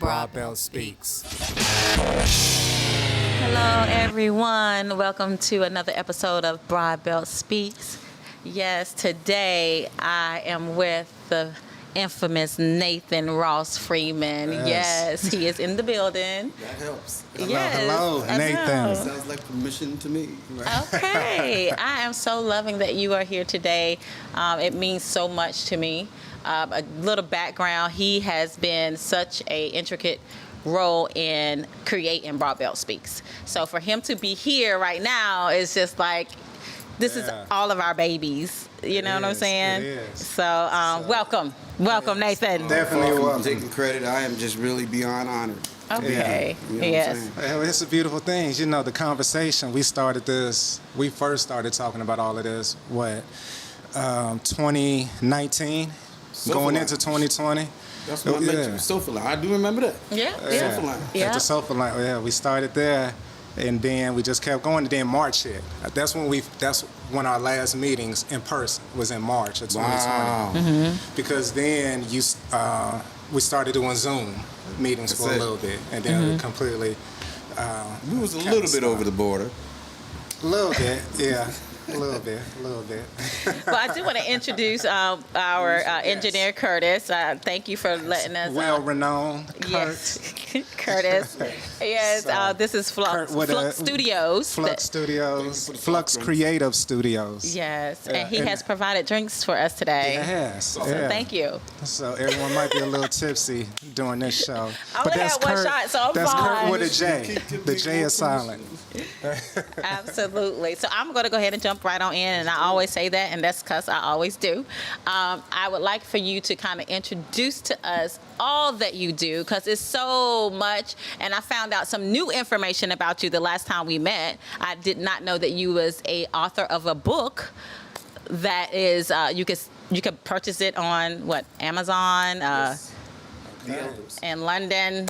Broadbelt SpeaX. Hello, everyone. Welcome to another episode of Broadbelt SpeaX. Yes, today I am with the infamous Nathan Ross Freeman. Yes, he is in the building. That helps. Hello, Nathan. Sounds like permission to me. Right? Okay, I am so loving that you are here today. It means so much to me. A little background, he has been such a intricate role in creating Broadbelt SpeaX. So for him to be here right now is just like, this is all of our babies. You know what I'm saying? It is. So welcome, Nathan. Definitely I'm welcome. taking credit. I am just really beyond honored. Okay. You know what I'm Yes. saying? Well, it's a beautiful thing. You know, the conversation, we first started talking about all of this, 2019, going into 2020. That's when I met you. Sofa Line. I do remember that. Yeah. Sofa Line. Yeah. At the Sofa Line, we started there, and then we just kept going. And then March hit. That's when our last meetings in person was in March of 2020. Wow. Because then we started doing Zoom meetings for a little bit, and then we completely. We was a little bit over the border. A little bit, yeah. A little bit. Well, I do want to introduce our engineer, Curtis. Thank you for letting us. Well-renowned, Kurt. Yes, Curtis. Yes, So, this is Flux Kurt Studios. Flux Studios, Flux Creative Studios. Yes, Yeah, and he and- has provided drinks for us today. Yes, So yeah. thank you. So everyone might be a little tipsy during this show. I only had one shot, so I'm That's fine. Kurt with a J. The J is silent. Absolutely. So I'm going to go ahead and jump right on in, and I always say that, and that's because I always do. I would like for you to kind of introduce to us all that you do, because it's so much, and I found out some new information about you the last time we met. I did not know that you was a author of a book that is you could purchase it on Amazon, The elders. in London,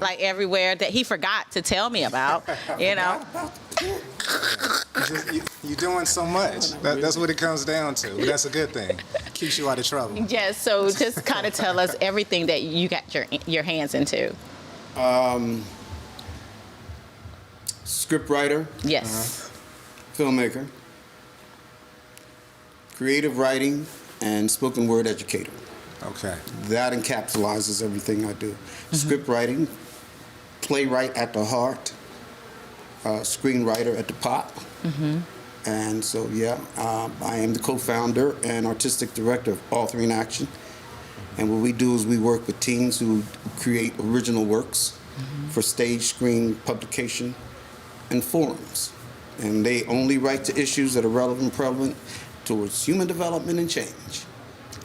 like everywhere that he forgot to tell me about. You know. You're doing so much. That's what it comes down to. But that's a good thing. Keeps you out of trouble. Yes, so just kind of tell us everything that you got your hands into. Script writer, Yes. filmmaker, creative writing, and spoken word educator. Okay. That encapsulates everything I do. Script writing, playwright at the heart, screenwriter at the pop. And so, I am the co-founder and artistic director of Authoring Action. And what we do is we work with teams who create original works for stage, screen, publication, and forums. And they only write to issues that are relevant and prevalent towards human development and change.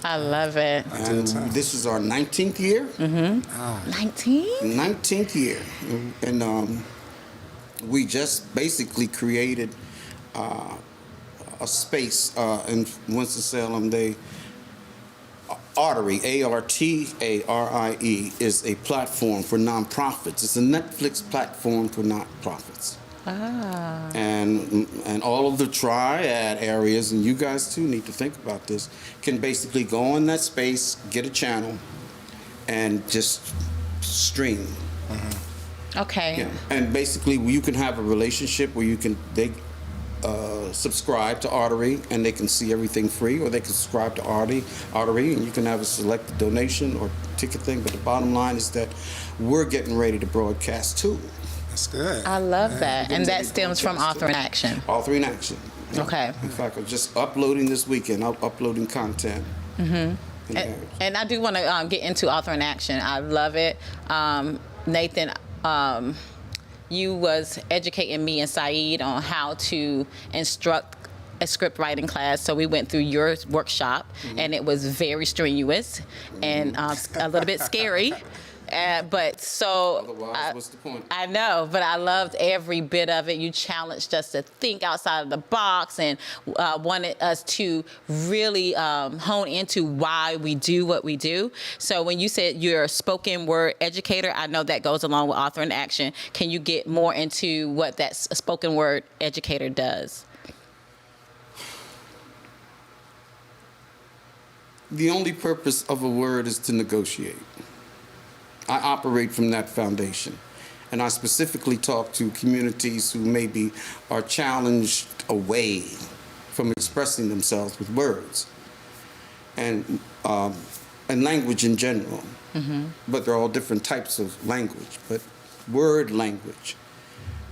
I love it. And this is our 19th year. 19? 19th year. And we just basically created a space in Winston-Salem. Artery, ARTARIE, is a platform for nonprofits. It's a Netflix platform for nonprofits. Ah. And all of the triad areas, and you guys too need to think about this, can basically go in that space, get a channel, and just stream. Okay. Yeah. And basically, you can have a relationship where they subscribe to Artery and they can see everything free, or they can subscribe to Artery and you can have a selected donation or ticket thing. But the bottom line is that we're getting ready to broadcast too. That's good. I love that. And that stems from Authoring Action. Authoring Action. Okay. In fact, I'm just uploading this weekend. I'm uploading content. And I do want to get into Authoring Action. I love it. Nathan, you was educating me and Saeed on how to instruct a script writing class. So we went through your workshop, and it was very strenuous and a little bit scary. But so Otherwise, what's the point? I know, but I loved every bit of it. You challenged us to think outside of the box and wanted us to really hone into why we do what we do. So when you said you're a spoken word educator, I know that goes along with Authoring Action. Can you get more into what that spoken word educator does? The only purpose of a word is to negotiate. I operate from that foundation. And I specifically talk to communities who maybe are challenged away from expressing themselves with words and language in general. But they're all different types of language. But word language.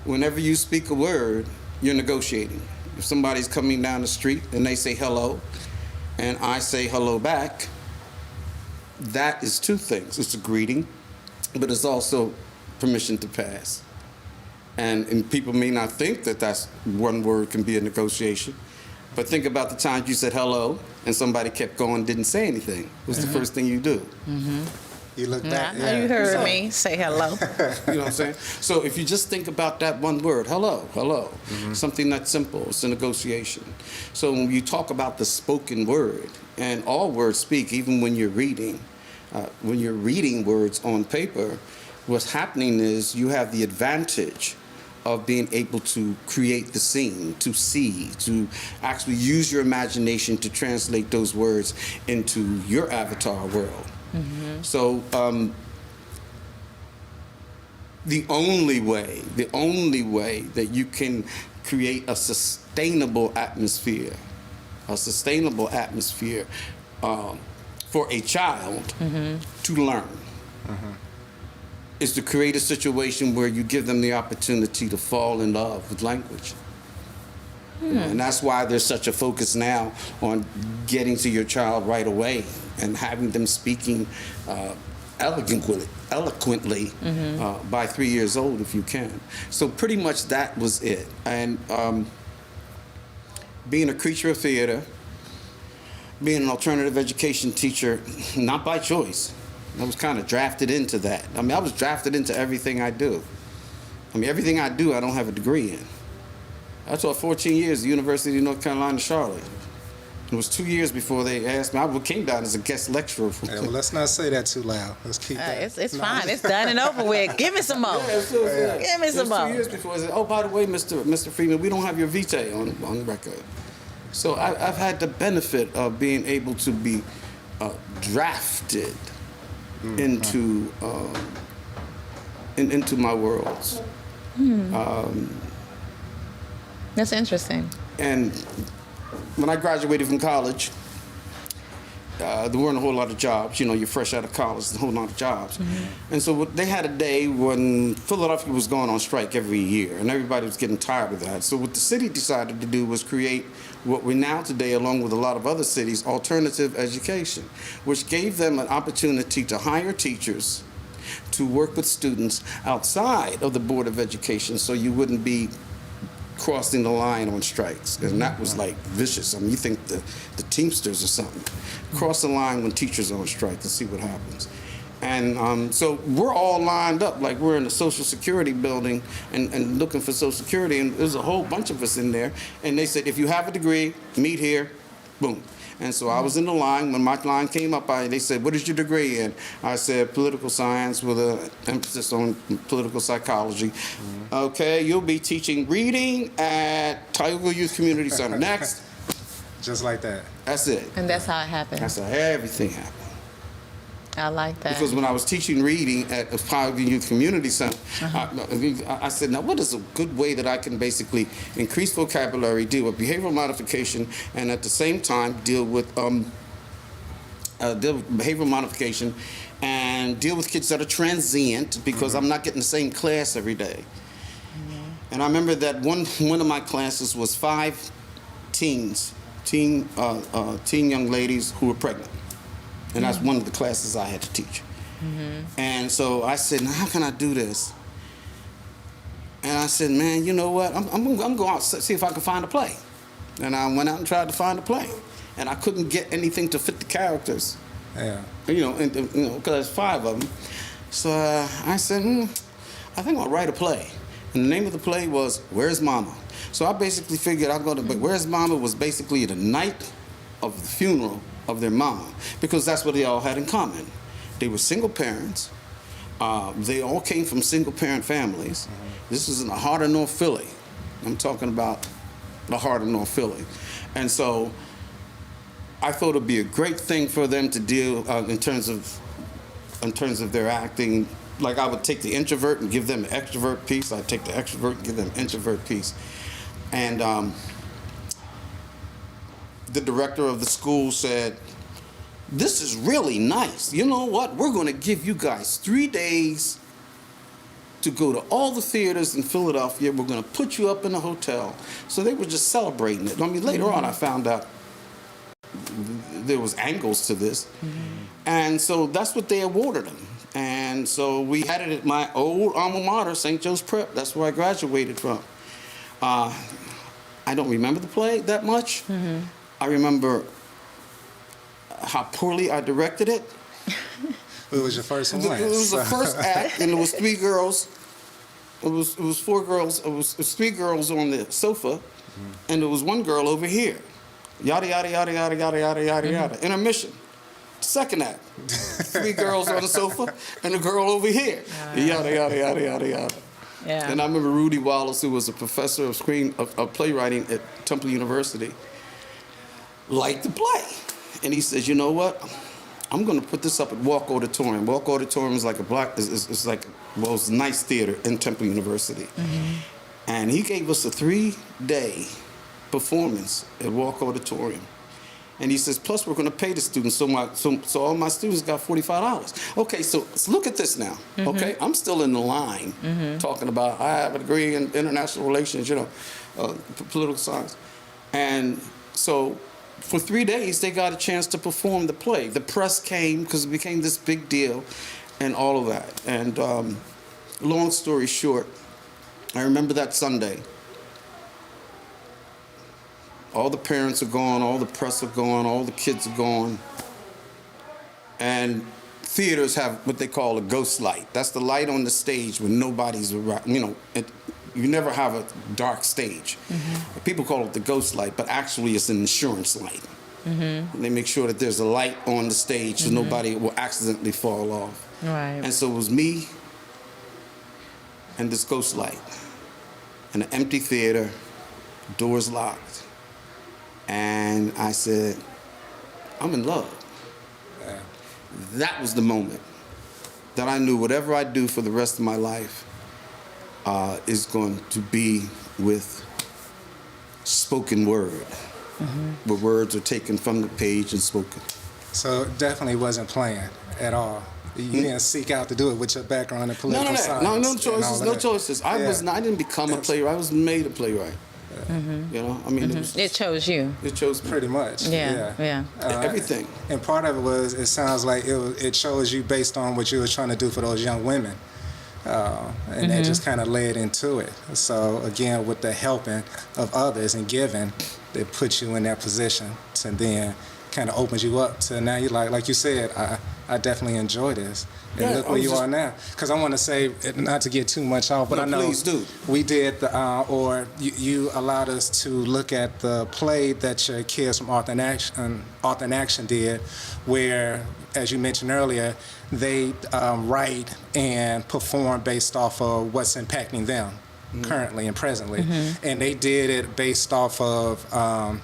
Whenever you speak a word, you're negotiating. If somebody's coming down the street and they say hello, and I say hello back, that is two things. It's a greeting, but it's also permission to pass. And people may not think that that's one word can be a negotiation, but think about the times you said hello and somebody kept going, didn't say anything. What's the first thing you do? You look Yeah, back. I know you heard me say hello. You know what I'm saying? So if you just think about that one word, hello, hello, something that's simple, it's a negotiation. So when you talk about the spoken word, and all words speak, even when you're reading words on paper, what's happening is you have the advantage of being able to create the scene, to see, to actually use your imagination to translate those words into your avatar world. So the only way that you can create a sustainable atmosphere for a child to learn is to create a situation where you give them the opportunity to fall in love with language. And that's why there's such a focus now on getting to your child right away and having them speaking eloquently by 3 years old if you can. So pretty much that was it. And being a creature of theater, being an alternative education teacher, not by choice. I was kind of drafted into that. I mean, I was drafted into everything I do. I mean, everything I do, I don't have a degree in. I taught 14 years at the University of North Carolina, Charlotte. It was 2 years before they asked me. I came down as a guest lecturer. Yeah, well, let's not say that too loud. Let's keep that. It's fine. It's done and over with. Give me some more. Give me some more. 2 years before I said, oh, by the way, Mr. Freeman, we don't have your vitae on record. So I've had the benefit of being able to be drafted into my worlds. That's interesting. And when I graduated from college, there weren't a whole lot of jobs. You know, you're fresh out of college, there's a whole lot of jobs. And so they had a day when Philadelphia was going on strike every year, and everybody was getting tired of that. So what the city decided to do was create what we now today, along with a lot of other cities, alternative education, which gave them an opportunity to hire teachers to work with students outside of the Board of Education so you wouldn't be crossing the line on strikes. And that was like vicious. I mean, you think the Teamsters or something. Cross the line when teachers are on strike and see what happens. And so we're all lined up like we're in the Social Security building and looking for Social Security, and there's a whole bunch of us in there. And they said, if you have a degree, meet here, boom. And so I was in the line. When my line came up, they said, what is your degree in? I said, political science with an emphasis on political psychology. Okay, you'll be teaching reading at Tioga Youth Community Center. Next. Just like that. That's it. And that's how it happened. That's how everything happened. I like that. Because when I was teaching reading at the Tioga Youth Community Center, I said, now what is a good way that I can basically increase vocabulary, deal with behavioral modification, and at the same time deal with behavioral modification and deal with kids that are transient, because I'm not getting the same class every day. And I remember that one of my classes was 5 teen young ladies who were pregnant. And that's one of the classes I had to teach. And so I said, now how can I do this? And I said, man, you know what? I'm going to go out and see if I can find a play. And I went out and tried to find a play. And I couldn't get anything to fit the characters. Yeah. Because there's 5 of them. So I said, I think I'll write a play. And the name of the play was Where's Mama? So I basically figured but Where's Mama was basically the night of the funeral of their mama, because that's what they all had in common. They were single parents. They all came from single parent families. This was in the heart of North Philly. I'm talking about the heart of North Philly. And so I thought it'd be a great thing for them to deal in terms of in terms of their acting. Like I would take the introvert and give them an extrovert piece. I'd take the extrovert and give them an introvert piece. And the director of the school said, "This is really nice. You know what? We're going to give you guys 3 days to go to all the theaters in Philadelphia. We're going to put you up in a hotel." So they were just celebrating it. I mean, later on I found out there was angles to this. And so that's what they awarded them. And so we had it at my old alma mater, St. Joe's Prep. That's where I graduated from. I don't remember the play that much. I remember how poorly I directed it. It was your first one. It was the first act, and it was 3 girls. It was 4 girls. It was 3 girls on the sofa, and there was 1 girl over here. Yada yada yada yada yada yada yada yada. Intermission. Second act. 3 girls on the sofa, and a girl over here. Yada yada yada yada yada. Yeah. And I remember Rudy Wallace, who was a professor of playwriting at Temple University, liked the play, and he says, "You know what? I'm going to put this up at Walk Auditorium." Walk Auditorium is like it's a nice theater in Temple University. And he gave us a 3-day performance at Walk Auditorium. And he says, plus we're going to pay the students, so all my students got $45. Okay, so look at this now. Okay, I'm still in the line talking about I have a degree in international relations, political science. And so for 3 days, they got a chance to perform the play. The press came because it became this big deal and all of that. And long story short, I remember that Sunday. All the parents are gone, all the press are gone, all the kids are gone. And theaters have what they call a ghost light. That's the light on the stage when nobody's around. You never have a dark stage. People call it the ghost light, but actually it's an insurance light. They make sure that there's a light on the stage so nobody will accidentally fall off. Right. And so it was me and this ghost light in an empty theater, doors locked. And I said, I'm in love. Yeah. That was the moment that I knew whatever I do for the rest of my life is going to be with spoken word, where words are taken from the page and spoken. So it definitely wasn't planned at all. You didn't seek out to do it with your background in political science. No choices, no choices. I didn't become a playwright. I was made a playwright. I mean, it chose you. It chose me. Pretty much. Yeah. Everything. And part of it was, it sounds like it chose you based on what you were trying to do for those young women. And that just kind of led into it. So again, with the helping of others and giving, it puts you in that position to then kind of opens you up to now you're like you said, I definitely enjoy this. And look where you are now. Because I want to say, not to get too much off, but I know please do. We did, you allowed us to look at the play that your kids from Art in Action did, where, as you mentioned earlier, they write and perform based off of what's impacting them currently and presently. And they did it based off of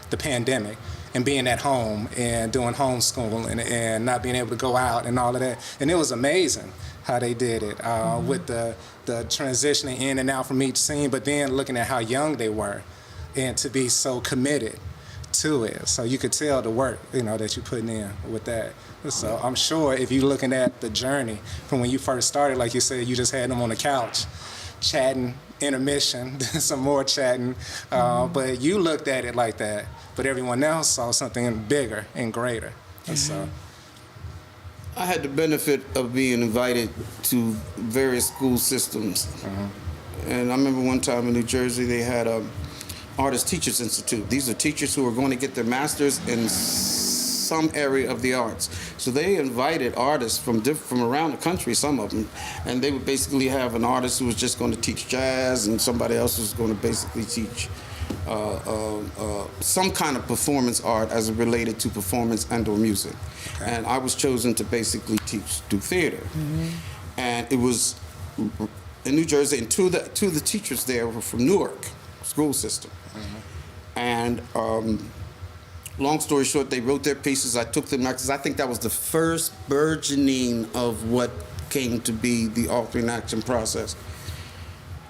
the pandemic and being at home and doing homeschooling and not being able to go out and all of that. And it was amazing how they did it with the transitioning in and out from each scene, but then looking at how young they were and to be so committed to it. So you could tell the work, that you're putting in with that. So I'm sure if you're looking at the journey from when you first started, like you said, you just had them on the couch chatting, intermission, some more chatting, but you looked at it like that, but everyone else saw something bigger and greater. And so I had the benefit of being invited to various school systems. And I remember one time in New Jersey, they had a Artist Teachers Institute. These are teachers who are going to get their master's in some area of the arts. So they invited artists from around the country, some of them, and they would basically have an artist who was just going to teach jazz and somebody else was going to basically teach some kind of performance art as it related to performance and or music. Okay. And I was chosen to basically do theater. And it was in New Jersey, and two of the teachers there were from Newark school system. And Long story short, they wrote their pieces. I took them out because I think that was the first burgeoning of what came to be the authoring action process.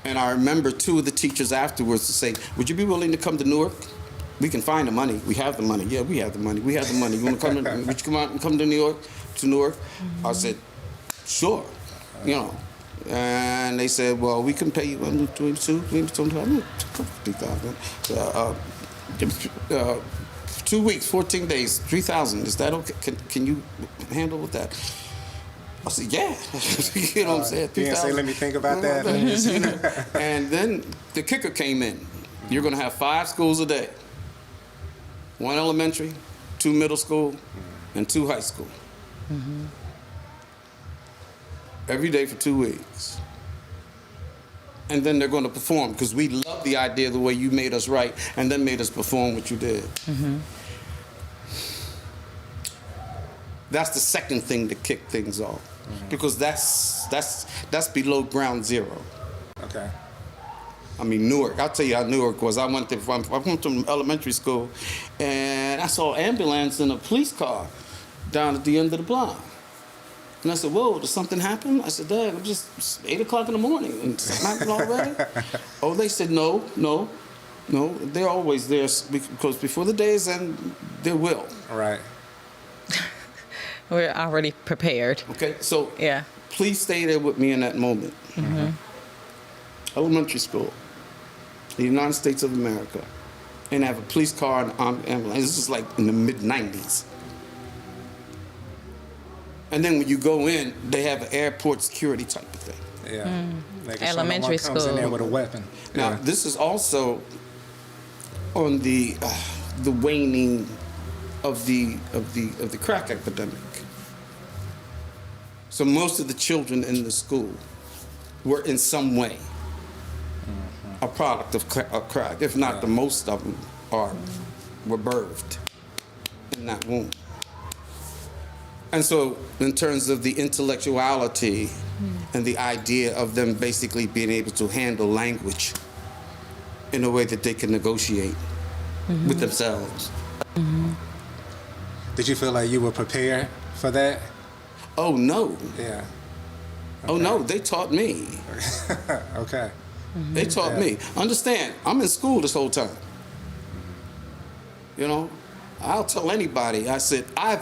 And I remember two of the teachers afterwards to say, would you be willing to come to Newark? We can find the money. We have the money. Yeah, we have the money. We have the money. You want to come? Would you come out and come to New York? To Newark? Mm-hmm. I said, sure. You know, and they said, well, we can pay you 2 weeks, 14 days, 3,000. Is that okay? Can you handle with that? I said, yeah. You know what I'm saying? You didn't say, let me think about that. And then the kicker came in. You're going to have 5 schools a day. 1 elementary, 2 middle school, and 2 high school. Mm-hmm. Every day for 2 weeks. And then they're going to perform, because we love the idea of the way you made us write and then made us perform what you did. Mm-hmm. That's the second thing to kick things off, because that's below ground zero. Okay. I mean, Newark. I'll tell you how Newark was. I went to elementary school, and I saw an ambulance and a police car down at the end of the block. And I said, whoa, did something happen? I said, Dad, it's just 8 o'clock in the morning. And something happened already? Oh, they said, no. They're always there, because before the day is end, they will. All right. We're already prepared. Okay, so yeah. Please stay there with me in that moment. Mm-hmm. Elementary school, the United States of America, and have a police car and ambulance. This is like in the mid-90s. And then when you go in, they have an airport security type of thing. Yeah. Elementary school. Comes in there with a weapon. Now, this is also on the waning of the crack epidemic. So most of the children in the school were in some way a product of crack. If not, the most of them were birthed in that womb. And so in terms of the intellectuality and the idea of them basically being able to handle language in a way that they can negotiate with themselves. Mm-hmm. Did you feel like you were prepared for that? Oh, no. Yeah. Okay. Oh, no, they taught me. Okay. Mm-hmm. They taught me. Understand, I'm in school this whole time. You know, I'll tell anybody, I said, I'm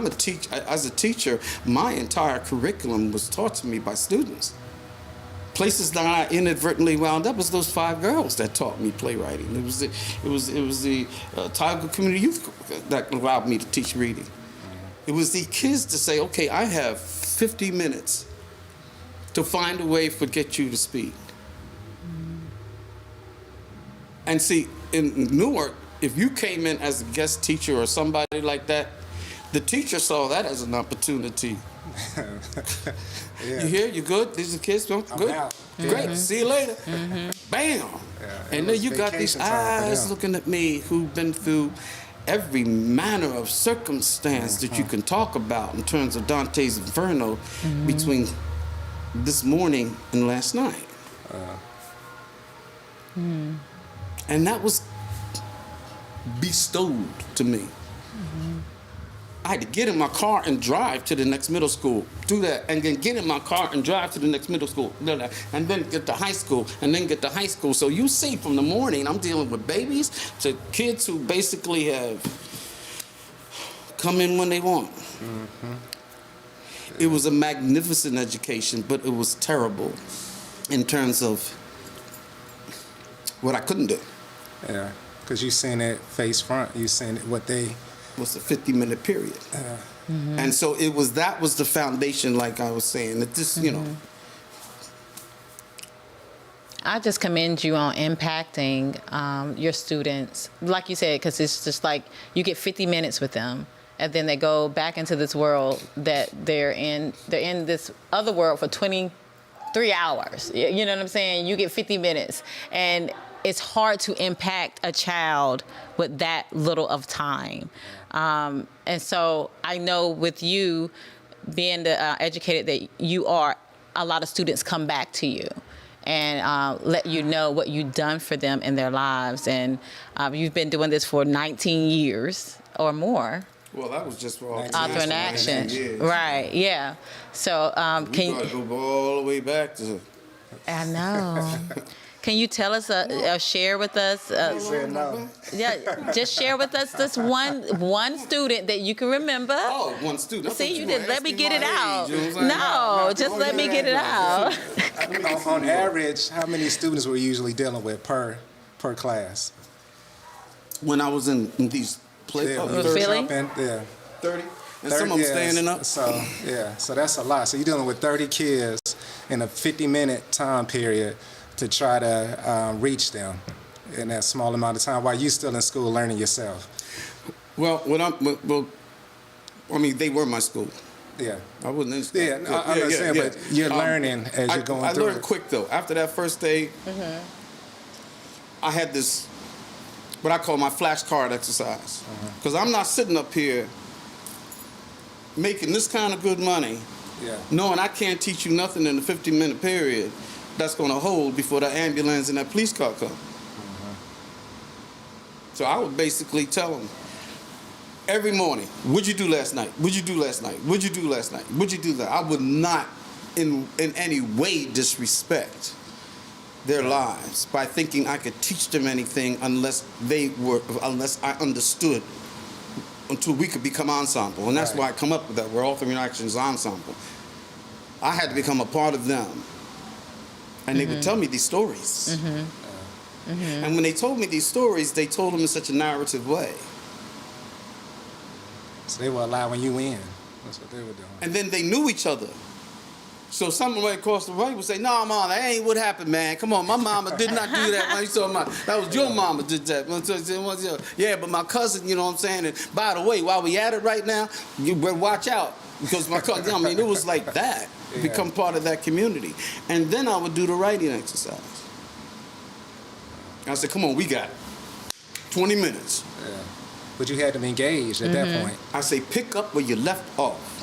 a teacher. As a teacher, my entire curriculum was taught to me by students. Places that I inadvertently wound up was those 5 girls that taught me playwriting. It was the Tiger Community Youth that allowed me to teach reading. It was the kids to say, okay, I have 50 minutes to find a way to get you to speak. And see, in Newark, if you came in as a guest teacher or somebody like that, the teacher saw that as an opportunity. Yeah. You here? You good? These are kids? Good? Out. Great. See you later. Bam. Yeah, and then you got these eyes looking at me who've been through every manner of circumstance that you can talk about in terms of Dante's Inferno between this morning and last night. And that was bestowed to me. I had to get in my car and drive to the next middle school, do that, and then get in my car and drive to the next middle school, do that, and then get to high school, and then get to high school. So you see, from the morning, I'm dealing with babies to kids who basically have come in when they want. It was a magnificent education, but it was terrible in terms of what I couldn't do. Yeah, because you seen it face front. You seen it, what they... was a 50-minute period. And so that was the foundation, like I was saying, that this, you know. I just commend you on impacting your students, like you said, because it's just like you get 50 minutes with them, and then they go back into this world that they're in this other world for 23 hours. You know what I'm saying? You get 50 minutes. And it's hard to impact a child with that little of time. And so I know with you being the educated that you are, a lot of students come back to you. and let you know what you've done for them in their lives. And you've been doing this for 19 years or more. Well, that was just for Author in Action. Years. Right, yeah. So We gotta go all the way back to. I know. Can you tell us, share with us? Yeah, just share with us this one student that you can remember. Oh, one student. See, you did. Let me get it out. Age, you know what I'm saying? No, just let me get it out. On average, how many students were you usually dealing with per class? When I was in these places, Yeah, Philly? Yeah. 30, and some of them standing up. So that's a lot. So you're dealing with 30 kids in a 50-minute time period to try to reach them in that small amount of time while you're still in school learning yourself. Well, I mean, they were my school. Yeah. I wasn't in school. Yeah, no, I'm not saying, but you're learning as you're going through I learned it. quick, though. After that first day, I had this, what I call my flashcard exercise. Because I'm not sitting up here making this kind of good money, knowing I can't teach you nothing in a 50-minute period that's going to hold before the ambulance and that police car come. So I would basically tell them every morning, what'd you do last night? What'd you do last night? What'd you do last night? What'd you do that? I would not in any way disrespect their lives by thinking I could teach them anything unless I understood, until we could become ensemble. And that's why I come up with that. We're Author in Action's ensemble. I had to become a part of them. And they would tell me these stories. And when they told me these stories, they told them in such a narrative way. So they were allowing you in. That's what they were doing. And then they knew each other. So someone right across the way would say, "No, Mom, that ain't what happened, man. Come on, my mama did not do that." Man, you talking about, that was your mama did that. Yeah, but my cousin, you know what I'm saying? And by the way, while we at it right now, you better watch out. Because my cousin, I mean, it was like that. Become part of that community. And then I would do the writing exercise. I said, come on, we got 20 minutes. Yeah. But you had them engaged at that point. I say, pick up where you left off.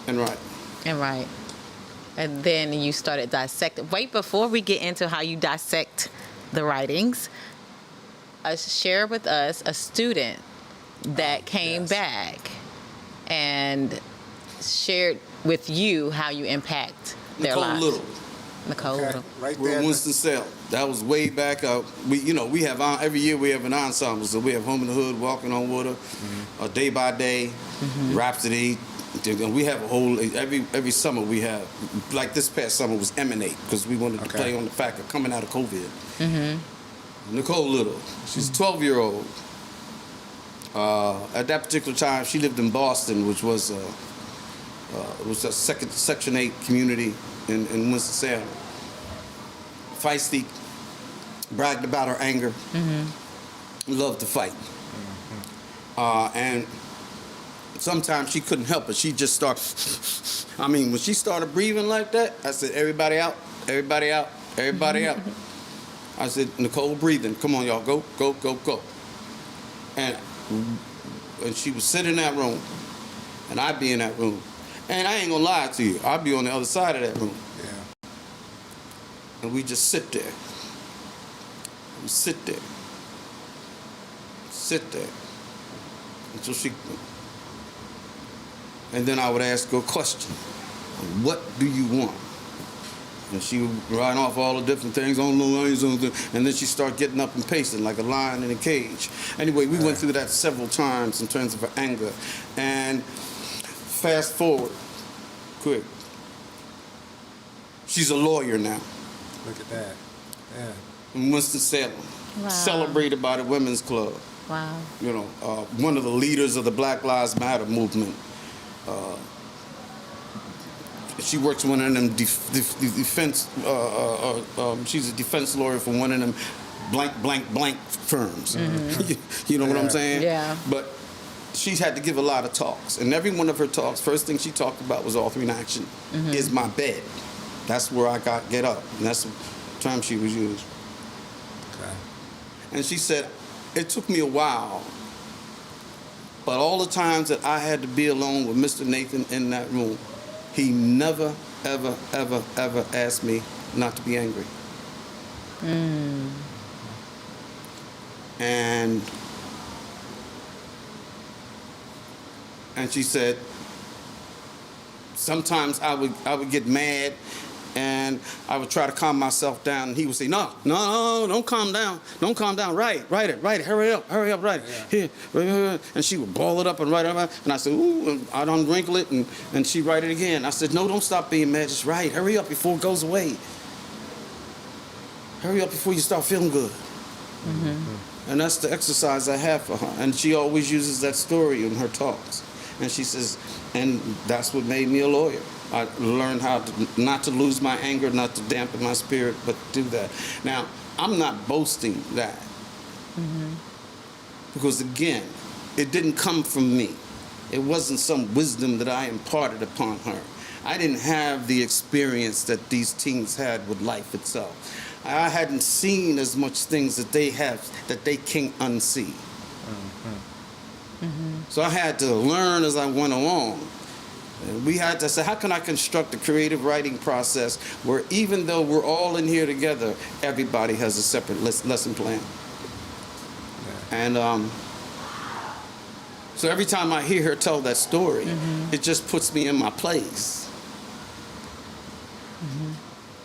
And write. And right. And then you started dissecting. Wait, before we get into how you dissect the writings, share with us a student that came back and shared with you how you impact their Nicole lives. Little. Nicole Okay. Little. Right We're there. in Winston-Salem. That was way back up. We have every year we have an ensemble. So we have Home in the Hood, Walking on Water, Day by Day, Rhapsody. We have a whole every summer we have, like this past summer was Emanate because we wanted to play on the fact of coming out of COVID. Nicole Little, she's a 12-year-old. At that particular time, she lived in Boston, which was a Section 8 community in Winston-Salem. Feisty, bragged about her anger, loved to fight. And sometimes she couldn't help it. She just started, I mean, when she started breathing like that, I said, everybody out, everybody out, everybody out. I said, Nicole, breathing. Come on, y'all, go, go, go, go. And she would sit in that room, and I'd be in that room. And I ain't gonna lie to you, I'd be on the other side of that room. Yeah. And we just sit there. We sit there. Sit there. Until she... And then I would ask her a question. What do you want? And she would write off all the different things on the lines, and then she started getting up and pacing like a lion in a cage. Anyway, we went through that several times in terms of her anger. And fast forward, quick. She's a lawyer now. Look at that. Yeah. In Winston-Salem. Wow. Celebrated by the Women's Club. Wow. You know, one of the leaders of the Black Lives Matter movement. She works one of them defense. She's a defense lawyer for one of them blank firms. You know what I'm saying? Yeah. But she's had to give a lot of talks, and every one of her talks, first thing she talked about was Author in Action. Is my bed. That's where I get up, and that's the term she was used. Okay. And she said, it took me a while, but all the times that I had to be alone with Mr. Nathan in that room, he never, ever, ever, ever asked me not to be angry. And she said, sometimes I would get mad, and I would try to calm myself down, and he would say, no, don't calm down, write it, hurry up, write it, here, and she would ball it up and write it up, and I said, ooh, and I'd unwrinkle it, and she'd write it again. I said, no, don't stop being mad, just write, hurry up before it goes away. Hurry up before you start feeling good. And that's the exercise I have for her, and she always uses that story in her talks. And she says, and that's what made me a lawyer. I learned how to not to lose my anger, not to dampen my spirit, but do that. Now, I'm not boasting that. Because again, it didn't come from me. It wasn't some wisdom that I imparted upon her. I didn't have the experience that these teens had with life itself. I hadn't seen as much things that they have that they can't unsee. So I had to learn as I went along. And we had to say, how can I construct a creative writing process where even though we're all in here together, everybody has a separate lesson plan? And so every time I hear her tell that story, it just puts me in my place.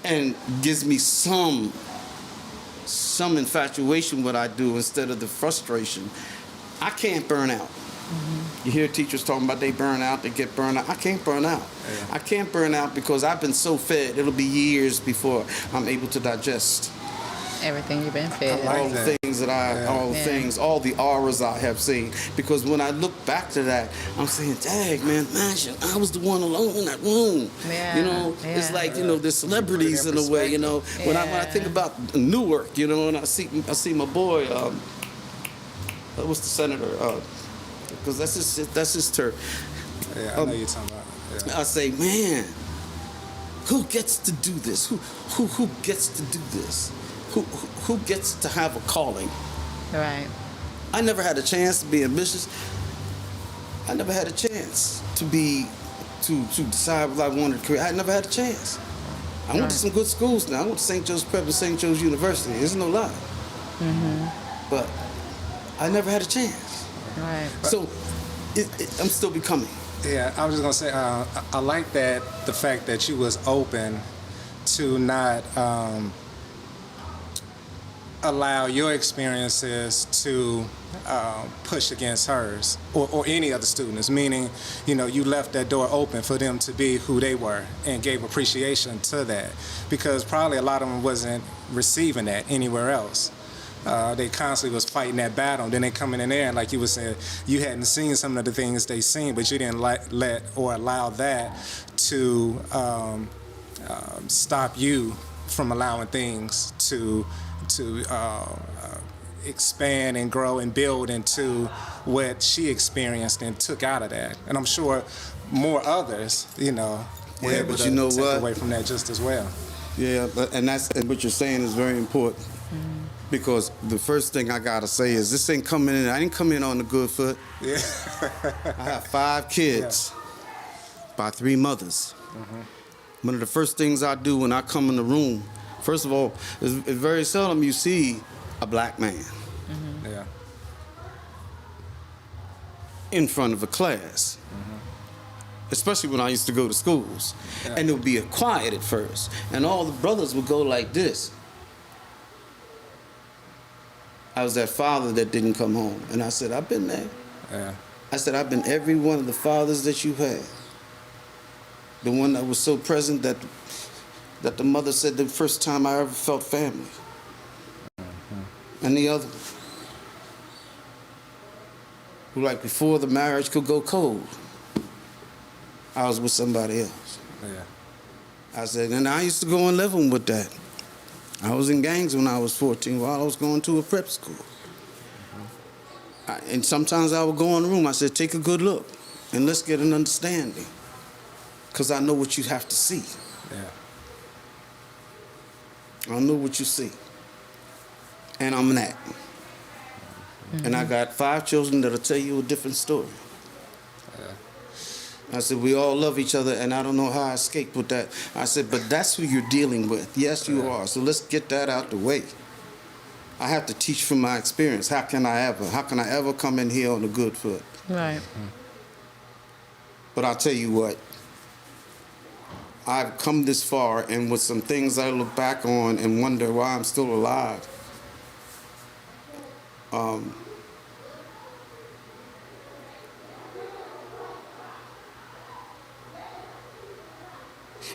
And gives me some infatuation what I do instead of the frustration. I can't burn out. You hear teachers talking about they burn out, they get burned out. I can't burn out. I can't burn out because I've been so fed, it'll be years before I'm able to digest Everything you've been fed. all the things that all the auras I have seen. Because when I look back to that, I'm saying, dang, man, imagine I was the one alone in that room. You know, it's like, you know, the celebrities in a way, you know. When I think about Newark, you know, and I see my boy, what's the senator? Because that's his turf. Yeah, I know you're talking about. Yeah. I say, man, who gets to do this? Who gets to do this? Who gets to have a calling? Right. I never had a chance to be ambitious. I never had a chance to decide what I wanted to create. I never had a chance. I went to some good schools now. I went to St. Joe's Prep and St. Joe's University. There's no lie. But I never had a chance. Right. So I'm still becoming. Yeah, I was just gonna say, I like that the fact that you was open to not allow your experiences to push against hers or any other students. Meaning, you know, you left that door open for them to be who they were and gave appreciation to that, because probably a lot of them wasn't receiving that anywhere else. They constantly was fighting that battle. Then they coming in there, and like you were saying, you hadn't seen some of the things they seen, but you didn't let or allow that to stop you from allowing things to expand and grow and build into what she experienced and took out of that. And I'm sure more others, you know, were able to take away from that just as well. Yeah, and what you're saying is very important. Because the first thing I gotta say is this ain't coming in. I didn't come in on the good foot. Yeah. I have 5 kids by 3 mothers. One of the first things I do when I come in the room, first of all, it's very seldom you see a black man in front of a class. Especially when I used to go to schools. And it would be quiet at first. And all the brothers would go like this. I was that father that didn't come home. And I said, I've been there. Yeah. I said, I've been every one of the fathers that you had. The one that was so present that the mother said the first time I ever felt family. And the other one, who like before the marriage could go cold, I was with somebody else. Yeah. I said, and I used to go and live with that. I was in gangs when I was 14 while I was going to a prep school. And sometimes I would go in the room. I said, take a good look and let's get an understanding. Because I know what you have to see. Yeah. I know what you see. And I'm that. And I got 5 children that'll tell you a different story. I said, we all love each other, and I don't know how I escaped with that. I said, but that's who you're dealing with. Yes, you are. So let's get that out the way. I have to teach from my experience. How can I ever come in here on a good foot? Right. But I'll tell you what, I've come this far, and with some things I look back on and wonder why I'm still alive.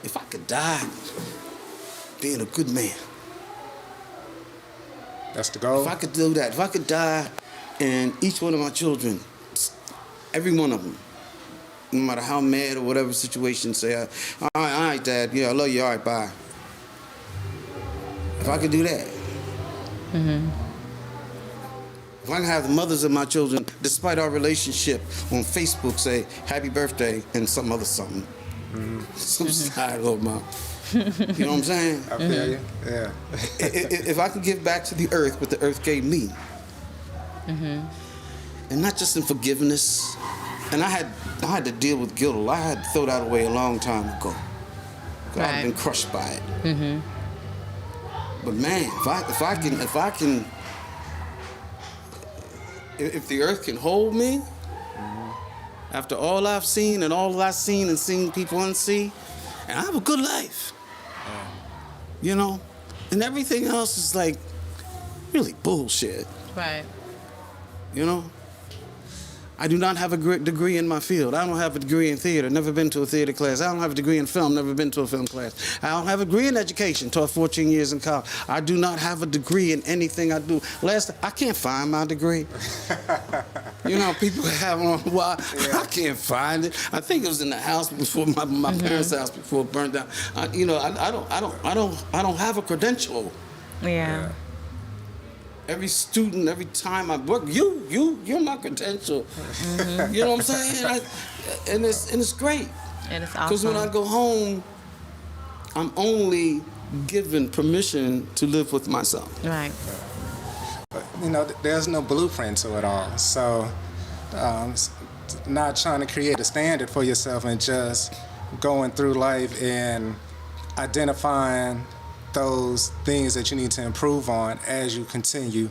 If I could die being a good man, That's the goal. if I could do that, if I could die and each one of my children, every one of them, no matter how mad or whatever situation, say, all right, Dad, yeah, I love you, all right, bye. If I could do that. If I can have the mothers of my children, despite our relationship, on Facebook say, happy birthday, and some other something. Some side of my, you know what I'm saying? I feel you. Yeah. If I could give back to the earth what the earth gave me, and not just in forgiveness, and I had to deal with guilt. I had to throw that away a long time ago. Right. I've been crushed by it. But man, if the earth can hold me, after all I've seen and all I've seen and seen people unsee, and I have a good life, you know, and everything else is like really bullshit, Right. you know. I do not have a degree in my field. I don't have a degree in theater, never been to a theater class. I don't have a degree in film, never been to a film class. I don't have a degree in education, taught 14 years in college. I do not have a degree in anything I do. I can't find my degree. You know, people have on, well, I can't find it. I think it was in the house before my parents' house before it burned down. I don't have a credential. Yeah. Every student, every time I work, you're my credential. You know what I'm saying? And it's great. And it's Because awesome. when I go home, I'm only given permission to live with myself. Right. You know, there's no blueprint to it all. So, not trying to create a standard for yourself and just going through life and identifying those things that you need to improve on as you continue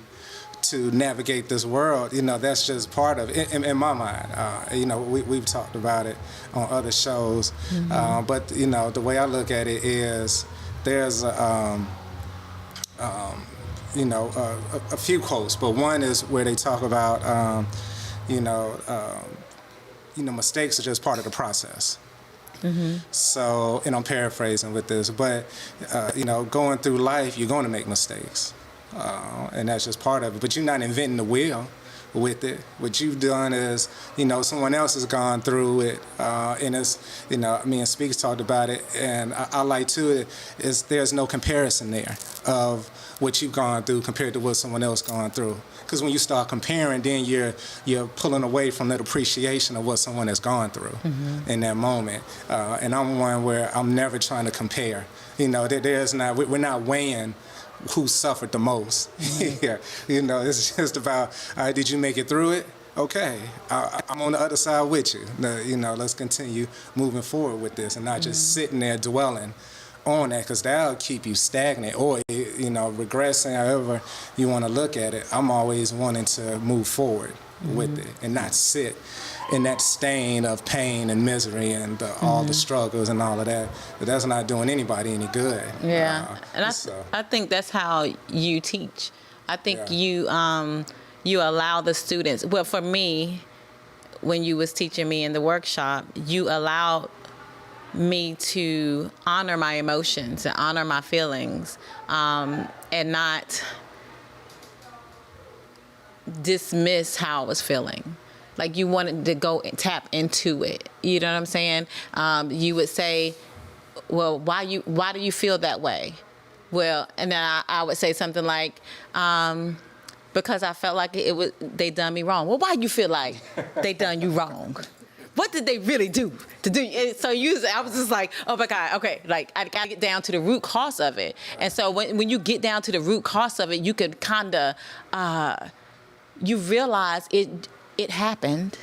to navigate this world. You know, that's just part of it in my mind. You know, we've talked about it on other shows. But, you know, the way I look at it is there's you know, a few quotes, but one is where they talk about, you know, mistakes are just part of the process. So, and I'm paraphrasing with this, but, you know, going through life, you're going to make mistakes. And that's just part of it. But you're not inventing the wheel with it. What you've done is, you know, someone else has gone through it. And it's, you know, me and SpeaX talked about it. And I like, too, is there's no comparison there of what you've gone through compared to what someone else gone through. Because when you start comparing, then you're pulling away from that appreciation of what someone has gone through in that moment. And I'm one where I'm never trying to compare. You know, we're not weighing who suffered the most here. You know, it's just about, all right, did you make it through it? Okay, I'm on the other side with you. You know, let's continue moving forward with this and not just sitting there dwelling on that, because that'll keep you stagnant or, you know, regressing, however you want to look at it. I'm always wanting to move forward with it and not sit in that stain of pain and misery and all the struggles and all of that. But that's not doing anybody any good. Yeah, and I think that's how you teach. I think you allow the students. Well, for me, when you was teaching me in the workshop, you allowed me to honor my emotions and honor my feelings, and not dismiss how I was feeling. Like, you wanted to go and tap into it. You know what I'm saying? You would say, well, why do you feel that way? Well, and then I would say something like, because I felt like they done me wrong. Well, why you feel like they done you wrong? What did they really do to do? And so I was just like, oh my God, okay, like I gotta get down to the root cause of it. And so when you get down to the root cause of it, you could kind of, you realize it happened.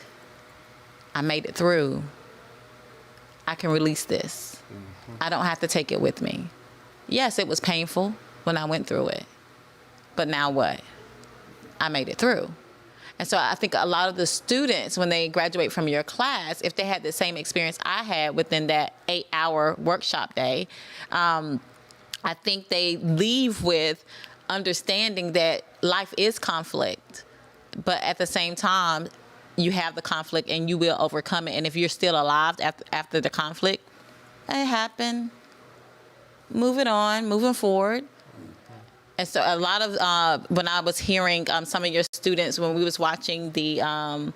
I made it through. I can release this. I don't have to take it with me. Yes, it was painful when I went through it. But now what? I made it through. And so I think a lot of the students, when they graduate from your class, if they had the same experience I had within that 8-hour workshop day, I think they leave with understanding that life is conflict. But at the same time, you have the conflict and you will overcome it. And if you're still alive after the conflict, it happened. Move it on, moving forward. And so a lot of, when I was hearing some of your students, when we was watching the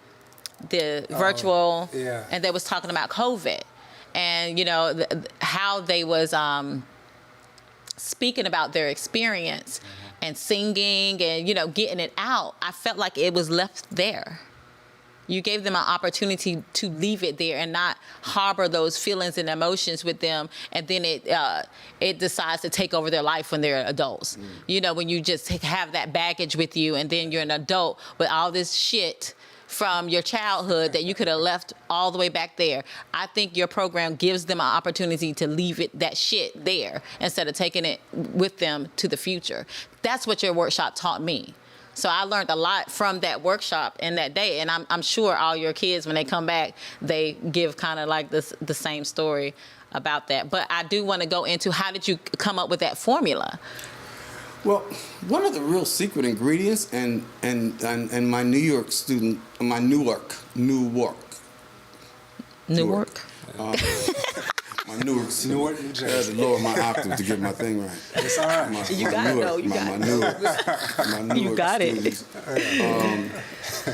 virtual, and they was talking about COVID and, you know, how they was speaking about their experience and singing and, you know, getting it out, I felt like it was left there. You gave them an opportunity to leave it there and not harbor those feelings and emotions with them, and then it decides to take over their life when they're adults. You know, when you just have that baggage with you, and then you're an adult with all this shit from your childhood that you could have left all the way back there. I think your program gives them an opportunity to leave that shit there instead of taking it with them to the future. That's what your workshop taught me. So I learned a lot from that workshop and that day, and I'm sure all your kids, when they come back, they give kind of like the same story about that. But I do want to go into, how did you come up with that formula? Well, one of the real secret ingredients, and my New York student, my Newark. My Newark student. Newark, New Jersey. I had to lower my octave to get my thing right. It's all right. You got it, though. You got it. My Newark You got it. students,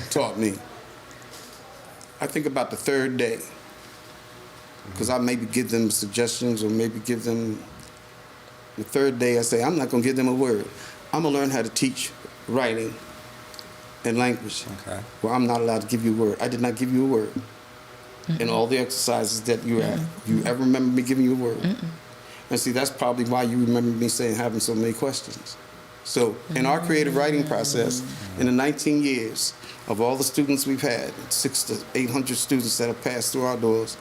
taught me. I think about the third day, because I maybe give them suggestions or maybe give them. The third day, I say, I'm not going to give them a word. I'm going to learn how to teach writing and language. Okay. Well, I'm not allowed to give you a word. I did not give you a word in all the exercises that you had. You ever remember me giving you a word? And see, that's probably why you remember me having so many questions. So in our creative writing process, in the 19 years of all the students we've had, 600 to 800 students that have passed through our doors,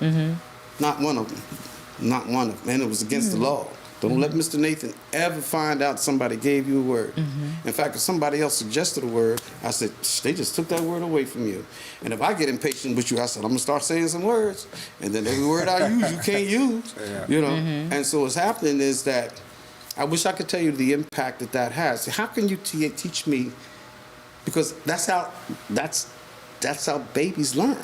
not one of them, and it was against the law. Don't let Mr. Nathan ever find out somebody gave you a word. In fact, if somebody else suggested a word, I said, they just took that word away from you. And if I get impatient with you, I said, I'm going to start saying some words. And then every word I use, you can't use. You know? And so what's happening is that I wish I could tell you the impact that has. How can you teach me? Because that's how babies learn.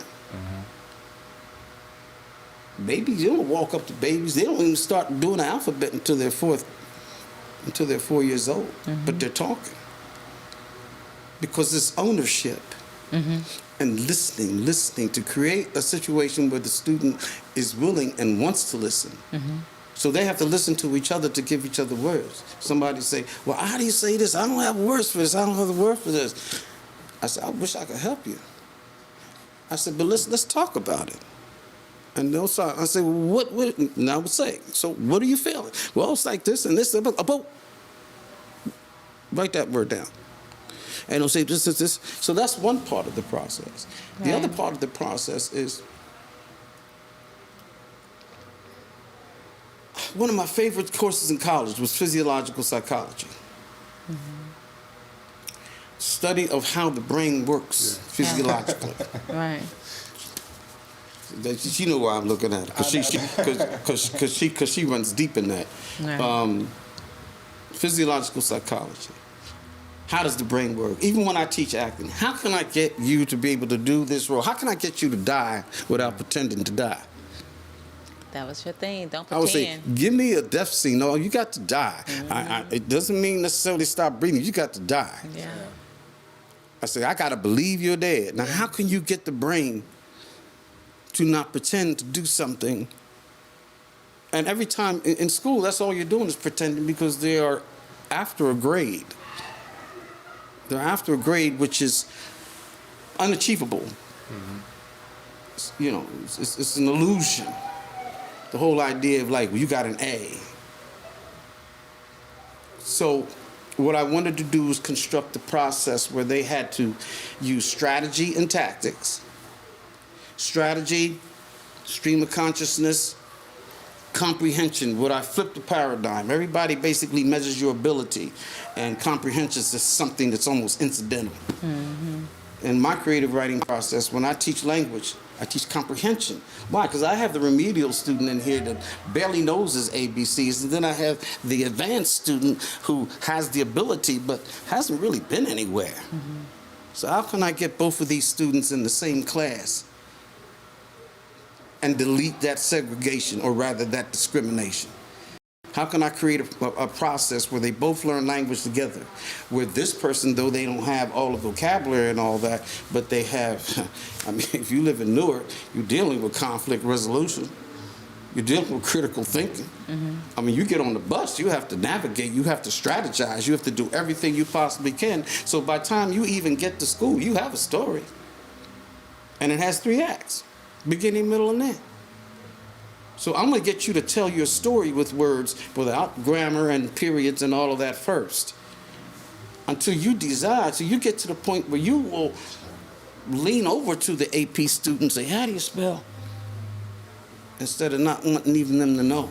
Babies, you don't walk up to babies. They don't even start doing the alphabet until they're 4 years old. But they're talking. Because it's ownership. And listening to create a situation where the student is willing and wants to listen. So they have to listen to each other to give each other words. Somebody say, well, how do you say this? I don't have words for this. I don't have the word for this. I said, I wish I could help you. I said, but let's talk about it. And they'll start. I say, well, what? And I would say, so what are you feeling? Well, it's like this and this. About. Write that word down. And they'll say this. So that's one part of the process. The other part of the process is one of my favorite courses in college was physiological psychology. Study of how the brain works physiologically. Right. She know why I'm looking at it, because she runs deep in that. Right. Physiological psychology. How does the brain work? Even when I teach acting, how can I get you to be able to do this role? How can I get you to die without pretending to die? That was your thing. Don't I would say, pretend. give me a death scene. No, you got to die. It doesn't mean necessarily stop breathing. You got to die. Yeah. I say, I got to believe you're dead. Now, how can you get the brain to not pretend to do something? And every time in school, that's all you're doing is pretending, because they are after a grade. They're after a grade which is unachievable. You know, it's an illusion. The whole idea of like, well, you got an A. So what I wanted to do was construct a process where they had to use strategy and tactics. Strategy, stream of consciousness, Comprehension, would I flip the paradigm? Everybody basically measures your ability, and comprehension is just something that's almost incidental. In my creative writing process, when I teach language, I teach comprehension. Why? Because I have the remedial student in here that barely knows his ABCs, and then I have the advanced student who has the ability but hasn't really been anywhere. So how can I get both of these students in the same class and delete that segregation, or rather that discrimination? How can I create a process where they both learn language together, where this person, though they don't have all the vocabulary and all that, but they have, I mean, if you live in Newark, you're dealing with conflict resolution. You're dealing with critical thinking. I mean, you get on the bus, you have to navigate, you have to strategize, you have to do everything you possibly can. So by the time you even get to school, you have a story. And it has 3 acts, beginning, middle, and end. So I'm going to get you to tell your story with words without grammar and periods and all of that first, until you desire. So you get to the point where you will lean over to the AP student and say, how do you spell? Instead of not wanting even them to know.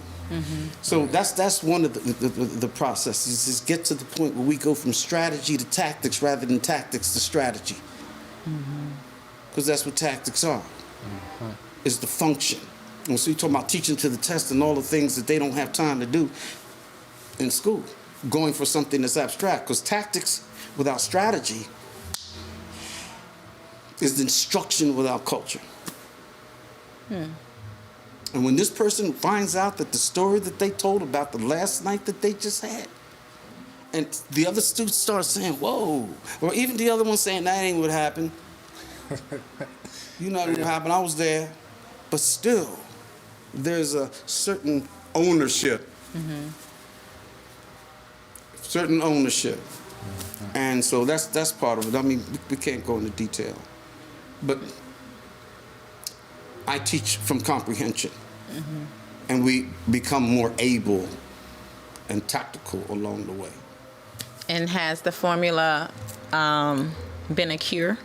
So that's one of the processes, is get to the point where we go from strategy to tactics rather than tactics to strategy. Because that's what tactics are, is the function. And so you're talking about teaching to the test and all the things that they don't have time to do in school, going for something that's abstract. Because tactics without strategy is instruction without culture. And when this person finds out that the story that they told about the last night that they just had, and the other students start saying, whoa, or even the other one saying, that ain't what happened. You know what happened, I was there. But still, there's a certain ownership. Certain ownership. And so that's part of it. I mean, we can't go into detail. But I teach from comprehension. And we become more able and tactical along the way. And has the formula been a cure?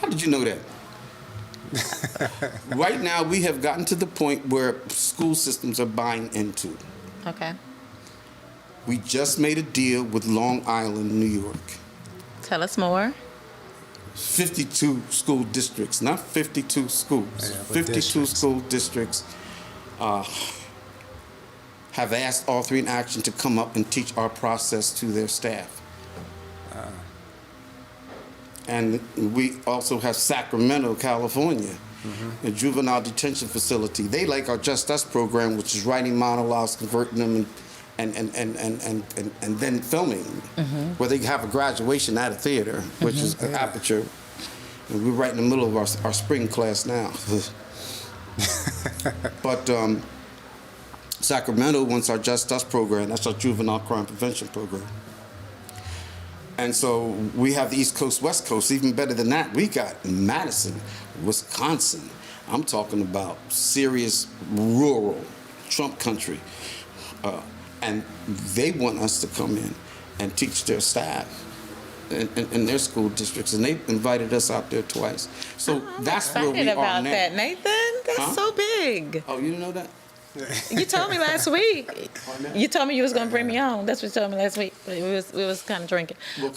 How did you know that? Right now, we have gotten to the point where school systems are buying into. Okay. We just made a deal with Long Island, New York. Tell us more. 52 school districts, not 52 schools. Yeah, but 52 districts. school districts have asked All Three in Action to come up and teach our process to their staff. And we also have Sacramento, California, a juvenile detention facility. They like our Just Us program, which is writing monologues, converting them, and then filming, where they have a graduation at a theater, which is an Aperture. And we're right in the middle of our spring class now. But Sacramento wants our Just Us program. That's our juvenile crime prevention program. And so we have the East Coast, West Coast. Even better than that, we got Madison, Wisconsin. I'm talking about serious rural Trump country. And they want us to come in and teach their staff in their school districts. And they invited us out there twice. So that's where we are now. I'm excited about that, Nathan. That's so big. Oh, you didn't know that? You told me last week. You told me you was gonna bring me on. That's what you told me last week. We was kind of drinking. Well,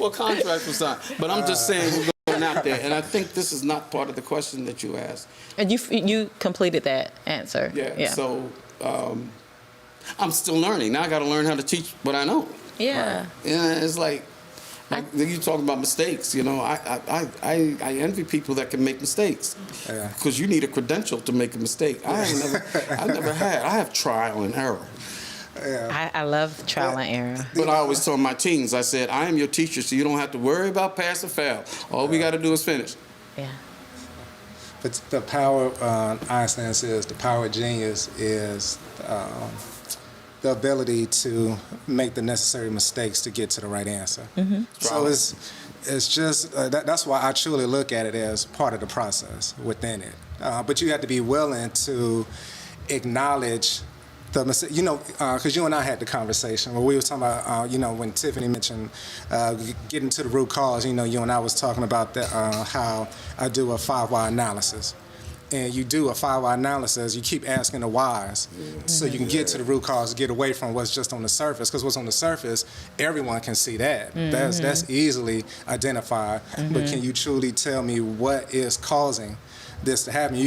contract was signed. But I'm just saying we're going out there, and I think this is not part of the question that you asked. And you completed that answer. Yeah. So I'm still learning. Now I got to learn how to teach what I know. Yeah. Right? Yeah. It's like you talk about mistakes. You know, I envy people that can make mistakes. Yeah. Because you need a credential to make a mistake. I never had. I have trial and error. Yeah. I love trial and error. But I always told my teens, I said, I am your teacher, so you don't have to worry about pass or fail. All we got to do is finish. Yeah. But the power, Einstein says, the power of genius is the ability to make the necessary mistakes to get to the right answer. So it's just, that's why I truly look at it as part of the process within it. But you have to be willing to acknowledge because you and I had the conversation where we were talking about, when Tiffany mentioned getting to the root cause, you and I was talking about how I do a 5 why analysis. And you do a 5 why analysis, you keep asking the whys so you can get to the root cause, get away from what's just on the surface. Because what's on the surface, everyone can see that. That's easily identified. But can you truly tell me what is causing this to happen?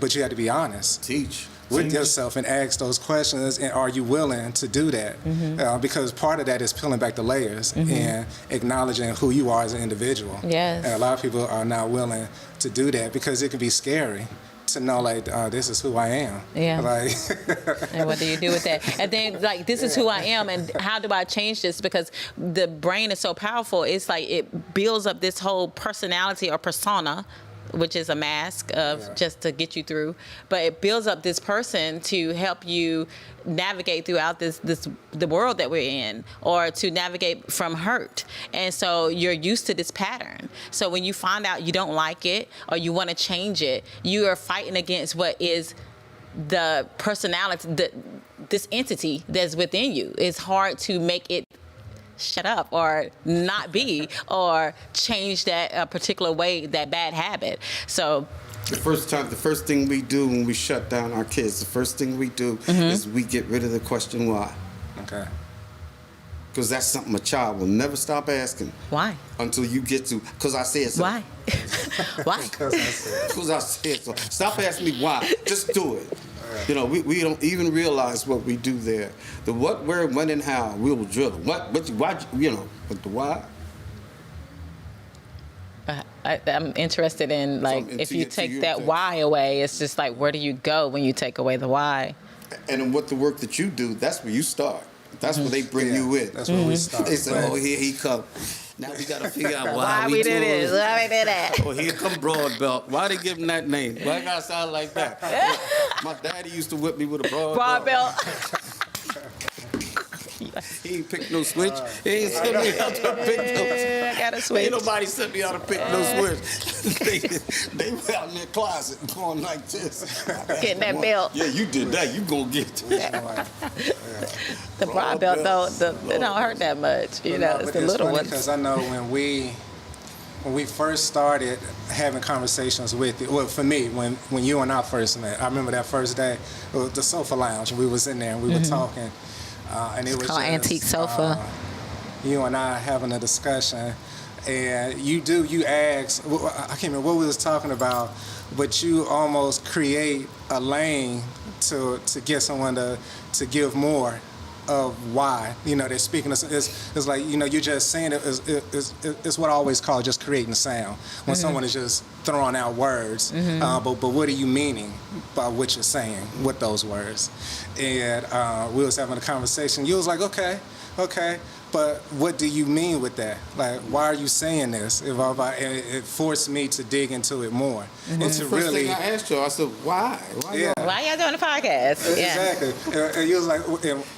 But you have to be honest. Teach. With yourself and ask those questions, and are you willing to do that? Because part of that is peeling back the layers and acknowledging who you are as an individual. Yes. And a lot of people are not willing to do that because it can be scary to know, like, this is who I am. Yeah. Like, and what do you do with that? And then, like, this is who I am, and how do I change this? Because the brain is so powerful. It's like it builds up this whole personality or persona, which is a mask of just to get you through, but it builds up this person to help you navigate throughout the world that we're in, or to navigate from hurt. And so you're used to this pattern. So when you find out you don't like it or you want to change it, you are fighting against what is the personality, this entity that's within you. It's hard to make it shut up or not be or change that particular way, that bad habit. So the first thing we do when we shut down our kids, the first thing we do is we get rid of the question why. okay. Because that's something a child will never stop asking. why? Until you get to, because I said so. Why? Why? Because I said so. Stop asking me why. Just do it. We don't even realize what we do there. The what, where, when, and how, we will drill it. Why, but the why? I'm interested in, like, if you take that why away, it's just like, where do you go when you take away the why? And then what the work that you do, that's where you start. That's where they bring you in. That's where we start. They say, oh, here he come. Now we got to figure out why we did this, why we did that. Oh, here come Broadbelt. Why they give him that name? Why it gotta sound like that? My daddy used to whip me with a Broadbelt. He ain't picked no switch. He ain't sent me out to pick no switch. I got a switch. Ain't nobody sent me out to pick no switch. They were out in their closet going like this. Getting that belt. Yeah, you did that. You gonna get that. The Broadbelt, though, it don't hurt that much. It's the little ones. Because I know when we first started having conversations with you, well, for me, when you and I first met, I remember that first day, it was the sofa lounge, and we was in there and we were talking, and it was called just, Antique Sofa. You and I having a discussion, and you ask, I can't remember what we was talking about, but you almost create a lane to get someone to give more of why, they're speaking. It's like, you're just saying it. It's what I always call just creating sound. When someone is just throwing out words, but what are you meaning by what you're saying with those words? And we was having a conversation. You was like, okay, but what do you mean with that? Like, why are you saying this? It forced me to dig into it more. And to First really, thing I asked you, I said, why? Why y'all doing a podcast? Exactly. And you was like,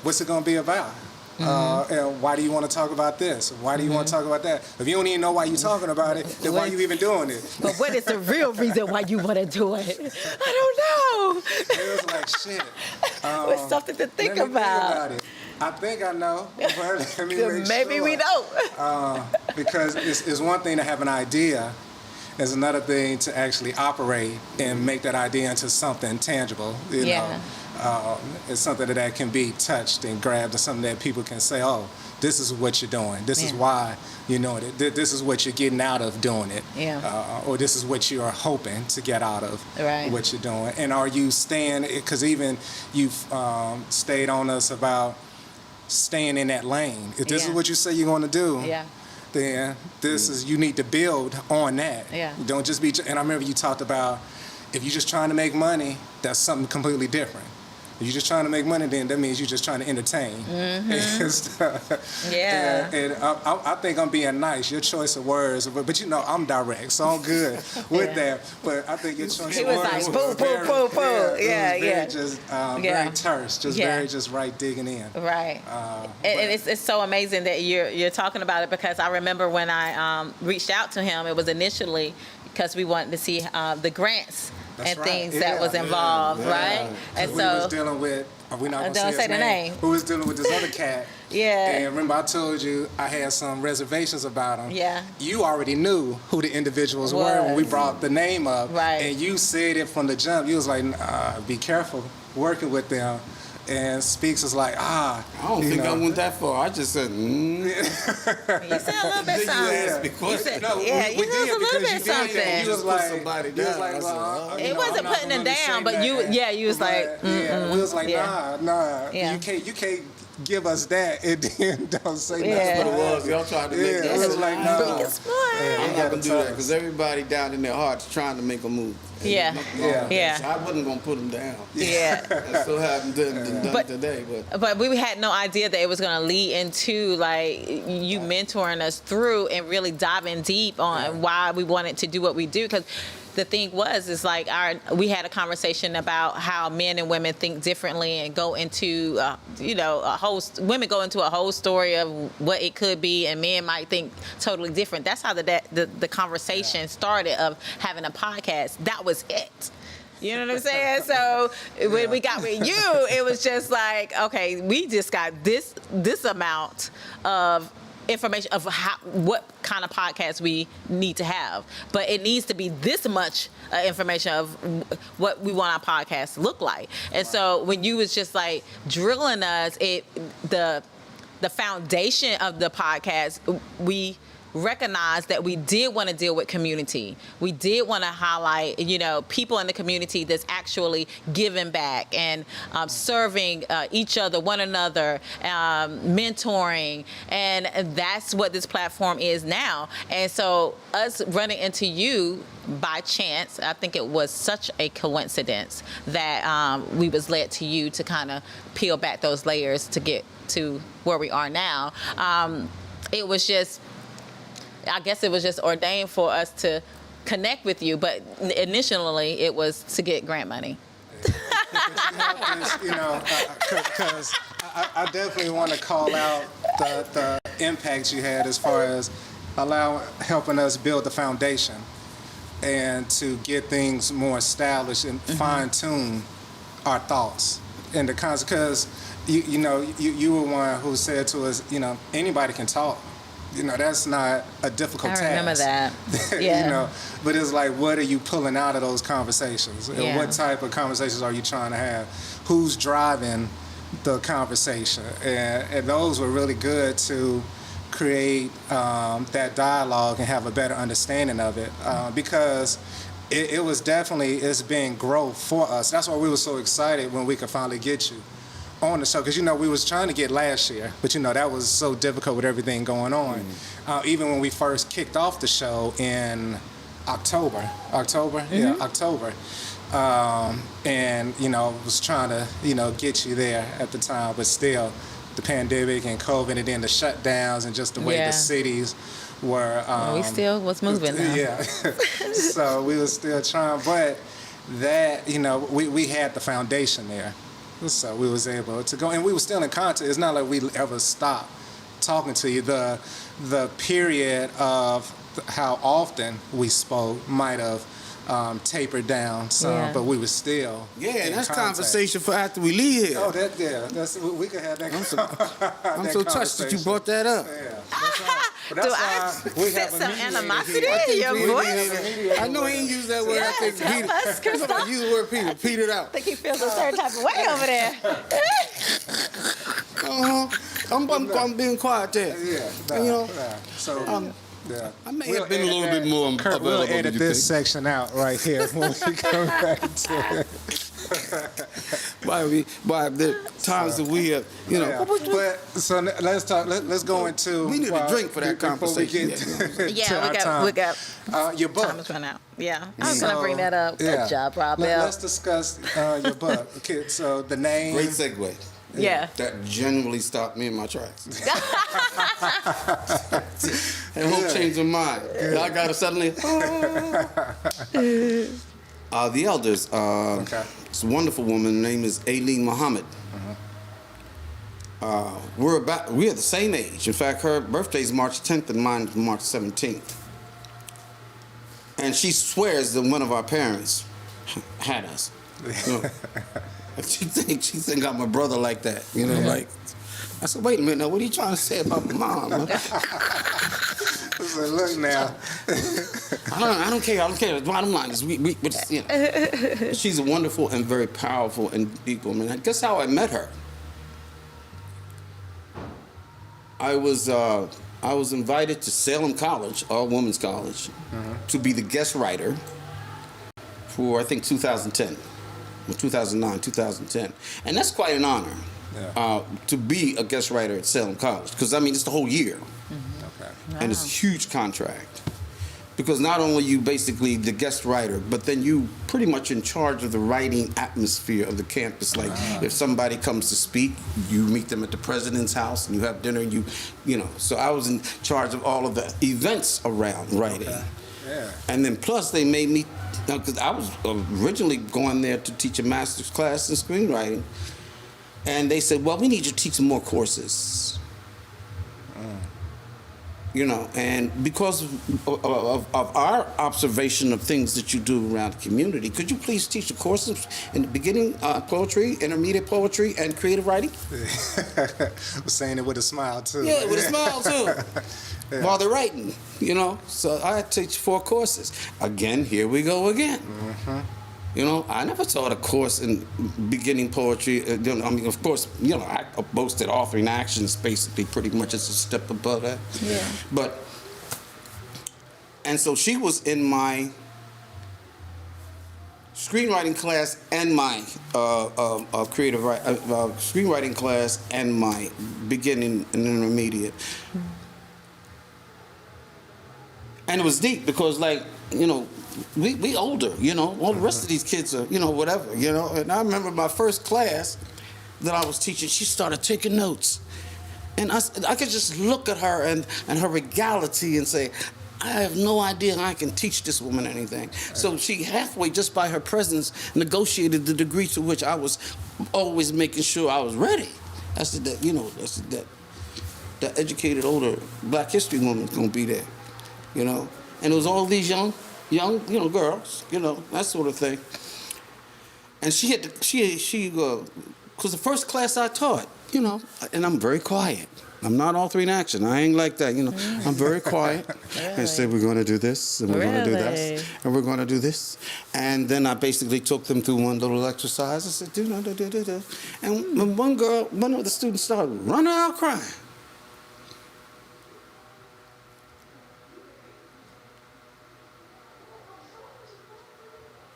what's it going to be about? And why do you want to talk about this? Why do you want to talk about that? If you don't even know why you're talking about it, then why are you even doing it? But what is the real reason why you want to do it? I don't know. It was like, shit. It's something to think Let me about. Think about it. I think I know, but let me make Maybe sure. we don't. Because it's one thing to have an idea. It's another thing to actually operate and make that idea into something tangible. You know, it's something that can be touched and grabbed, and something that people can say, "Oh, this is what you're doing. This is why you know it. This is what you're getting out of doing it. Or this is what you are hoping to get out of what you're doing." And are you staying? Because even you've stayed on us about staying in that lane. If this is what you say you're going to do, then this is, you need to build on that. Don't just be, and I remember you talked about, if you're just trying to make money, that's something completely different. If you're just trying to make money, then that means you're just trying to entertain. And I think I'm being nice. Your choice of words, but I'm direct, so I'm good with that. But I think your choice of words was like, very terse, very just right digging in. Right. And it's so amazing that you're talking about it, because I remember when I reached out to him, it was initially because we wanted to see the grants and things that was involved, right? And we was dealing with we're not gonna Don't say say his the name. Who was dealing with this other cat. Yeah. And remember, I told you I had some reservations about him. Yeah. You already knew who the individuals were when we brought the name up. Right. And you said it from the jump. You was like, be careful working with them. And SpeaX is like, I don't think I went that far. I just said, You said a little bit Then you something. asked me questions. No, Yeah, we you did know, it's a little because bit you did something. that. You just put somebody You was down. like, I said, well, It I'm wasn't not putting it gonna say down, but that. you was like, yeah, we was like, yeah. nah, Yeah. you can't give us that and then don't say nothing. Yeah. That's what it was. Y'all tried to make Yeah, it. it was like, But no. you smart. I'm not gonna do that because everybody down in their hearts trying to make a move. And Yeah. there's nothing wrong with that. Yeah. So I wasn't gonna put them down. Yeah. That still haven't done today, but But we had no idea that it was going to lead into like you mentoring us through and really diving deep on why we wanted to do what we do. Because the thing is like we had a conversation about how men and women think differently and go into women go into a whole story of what it could be, and men might think totally different. That's how the conversation started of having a podcast. That was it. You know what I'm saying? So when we got with you, it was just like, okay, we just got this amount of information of what kind of podcast we need to have, but it needs to be this much information of what we want our podcast to look like. And so when you was just like drilling us, the foundation of the podcast, we recognized that we did want to deal with community. We did want to highlight, people in the community that's actually giving back and serving each other, one another, mentoring, and that's what this platform is now. And so us running into you by chance, I think it was such a coincidence that we was led to you to kind of peel back those layers to get to where we are now. I guess it was just ordained for us to connect with you, but initially it was to get grant money. Because I definitely want to call out the impact you had as far as helping us build the foundation and to get things more established and fine-tune our thoughts and the concept. Because you were one who said to us, anybody can talk. That's not a difficult task. I remember that. Yeah. But it's like, what are you pulling out of those conversations? Yeah. And what type of conversations are you trying to have? Who's driving the conversation? And those were really good to create that dialogue and have a better understanding of it. Because it's been growth for us. That's why we were so excited when we could finally get you on the show, because we was trying to get last year, but that was so difficult with everything going on. Even when we first kicked off the show in October, and was trying to get you there at the time, but still the pandemic and COVID and then the shutdowns and just the way the cities were. We still was moving now. Yeah, so we was still trying, but that we had the foundation there. So we was able to go, and we were still in contact. It's not like we ever stopped talking to you. The period of how often we spoke might have tapered down some, but we were still in that's contact. Conversation for after we leave here. Oh, that's we could have that. I'm so touched that you brought that up. Yeah, Do I sense some animosity in your voice? I know he ain't used that word. Yeah, I think tell Peter. us, Christoph. Use the word petered out. I think he feels a certain type of way over there. I'm being quiet there. Yeah, so. Yeah. I may have been a little bit more Kurt, available we'll than edit you this think. section out right here when we come back to it. By the times that we have, But so let's talk. Let's go into. We need a drink for that before we conversation. get to Yeah, our we got time. Your book. time is running out. Yeah, I was gonna bring that up. Good job, Broadbelt. Let's discuss your book. Okay, so the name. Great segue. Yeah. That genuinely stopped me in my tracks. And hope changed my mind. I got to suddenly. The elders. It's a wonderful woman. Her name is Aileen Muhammad. We're the same age. In fact, her birthday is March 10th and mine is March 17th. And she swears that one of our parents had us. She think I'm a brother like that, you know, like. I said, wait a minute, now, what are you trying to say about my mom? Look now. I don't care. The bottom line is, we just, you know. She's a wonderful and very powerful and deep woman. And guess how I met her? I was invited to Salem College, all women's college, to be the guest writer for, I think, 2010, or 2009, 2010. And that's quite an honor. Yeah. To be a guest writer at Salem College, because I mean it's the whole year, Okay. and it's a huge contract. Because not only you basically the guest writer, but then you pretty much in charge of the writing atmosphere of the campus. Like if somebody comes to speak, you meet them at the president's house and you have dinner. And you know. So I was in charge of all of the events around writing. Okay. Yeah. And then plus they made me, because I was originally going there to teach a master's class in screenwriting. And they said, well, we need you to teach some more courses. You know, and because of our observation of things that you do around the community, could you please teach the courses in the beginning, poetry, intermediate poetry, and creative writing? Was saying it with a smile, too. Yeah, with a smile, too. While they're writing, you know. So I teach 4 courses. Again, here we go again. You know, I never taught a course in beginning poetry. I mean, of course, you know, I boasted authoring actions, basically, pretty much it's a step above that. Yeah. But, and so she was in my screenwriting class and my screenwriting class and my beginning and intermediate. And it was deep because, like, you know, we older, you know. All the rest of these kids are, you know, whatever, you know. And I remember my first class that I was teaching, she started taking notes. And I could just look at her and her regality and say, I have no idea how I can teach this woman anything. So she halfway, just by her presence, negotiated the degree to which I was always making sure I was ready. I said that, you know, that educated older Black history woman's gonna be there, you know. And it was all these young, you know, girls, you know, that sort of thing. And she because the first class I taught, you know, and I'm very quiet. I'm not all 3 in action. I ain't like that, you know. I'm very quiet. Really? And said, we're going to do this, and we're going to do this, and we're going to do this. And then I basically took them through one little exercise. I said, do. And when one of the students started running out crying.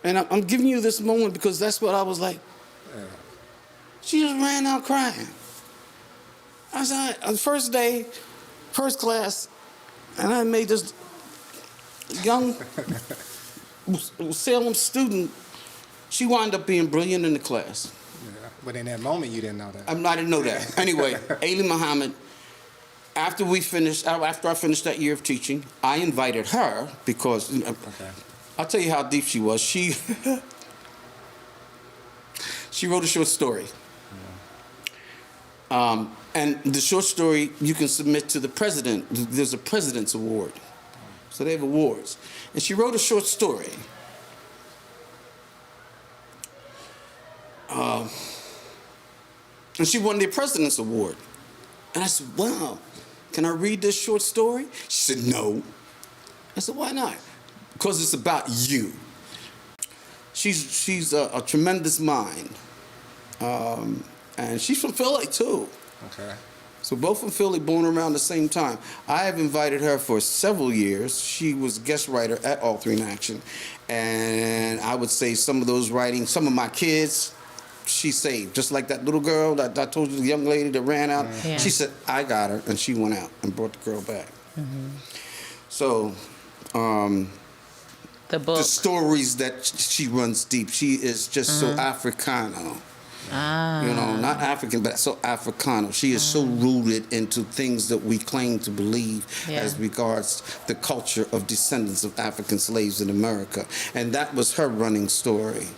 And I'm giving you this moment because that's what I was like. Yeah. She just ran out crying. I said, on the first day, first class, and I made this young Salem student, she wound up being brilliant in the class. Yeah. But in that moment, you didn't know that. I didn't know that. Anyway, Aili Muhammad, after I finished that year of teaching, I invited her because... Okay. I'll tell you how deep she was. She wrote a short story. And the short story you can submit to the president. There's a president's award. So they have awards. And she wrote a short story. And she won the president's award. And I said, wow, can I read this short story? She said, no. I said, why not? Because it's about you. She's a tremendous mind. And she's from Philly, too. Okay. So both from Philly, born around the same time. I have invited her for several years. She was a guest writer at All 3 in Action. And I would say some of those writings, some of my kids, she saved. Just like that little girl that I told you, the young lady that ran out. Yeah. She said, I got her. And she went out and brought the girl back. So... the stories that she runs deep. She is just so Africano. You know, not African, but so Africano. She is so rooted into things that we claim to believe as regards the culture of descendants of African slaves in America. And that was her running story.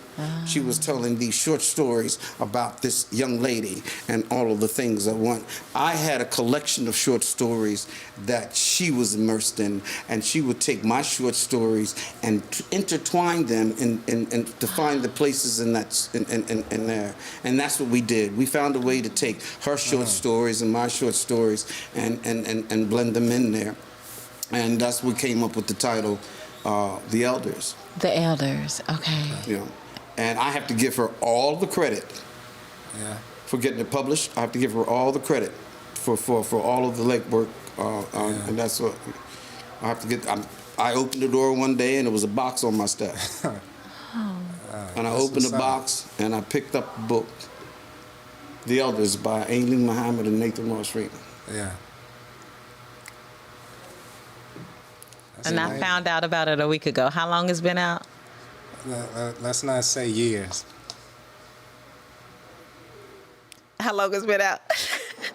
She was telling these short stories about this young lady and all of the things I want. I had a collection of short stories that she was immersed in, and she would take my short stories and intertwine them and to find the places in there. And that's what we did. We found a way to take her short stories and my short stories and blend them in there. And that's what came up with the title, The Elders. The Elders, okay. Yeah. And I have to give her all the credit for getting it published. I have to give her all the credit for all of the legwork. And that's what I have to get. I opened the door one day and there was a box on my step. And I opened the box and I picked up the book, The Elders by Aileen Muhammad and Nathan Ross Freeman. Yeah. And I found out about it a week ago. How long it's been out? Let's not say years. How long it's been out?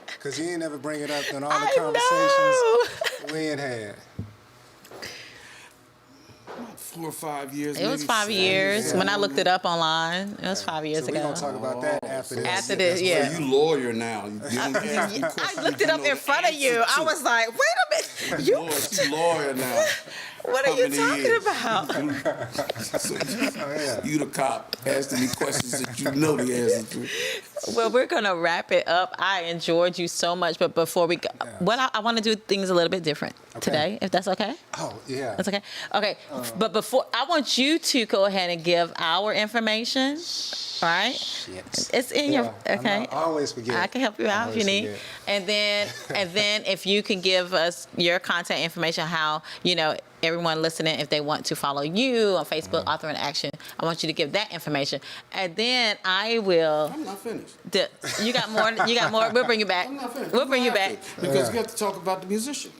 Because you ain't never bring it up in all the conversations we ain't had. 4 or 5 years. It was 5 years. When I looked it up online, it was 5 years So ago. we're going to talk about that after this. After this, yeah. Well, you lawyer now. You don't ask me I questions looked it you up know in the front of answer you. I to. was like, wait a minute. You, You lawyer now. what are you How many talking years? about? You the cop asking me questions that you know the answer to. Well, we're going to wrap it up. I enjoyed you so much. But before we go, I want to do things a little bit different today, if that's okay. Oh, yeah. That's okay. Okay. But before, I want you to go ahead and give our information. All right. Shit. It's in your, okay. I always forget. I can help you out if you always need. forget. And then if you can give us your contact information, how, everyone listening, if they want to follow you on Facebook, Author in Action, I want you to give that information. And then I will. I'm not finished. You got more? You got more? We'll bring you back. I'm not finished. We'll bring you back. Because we have to talk about the musician.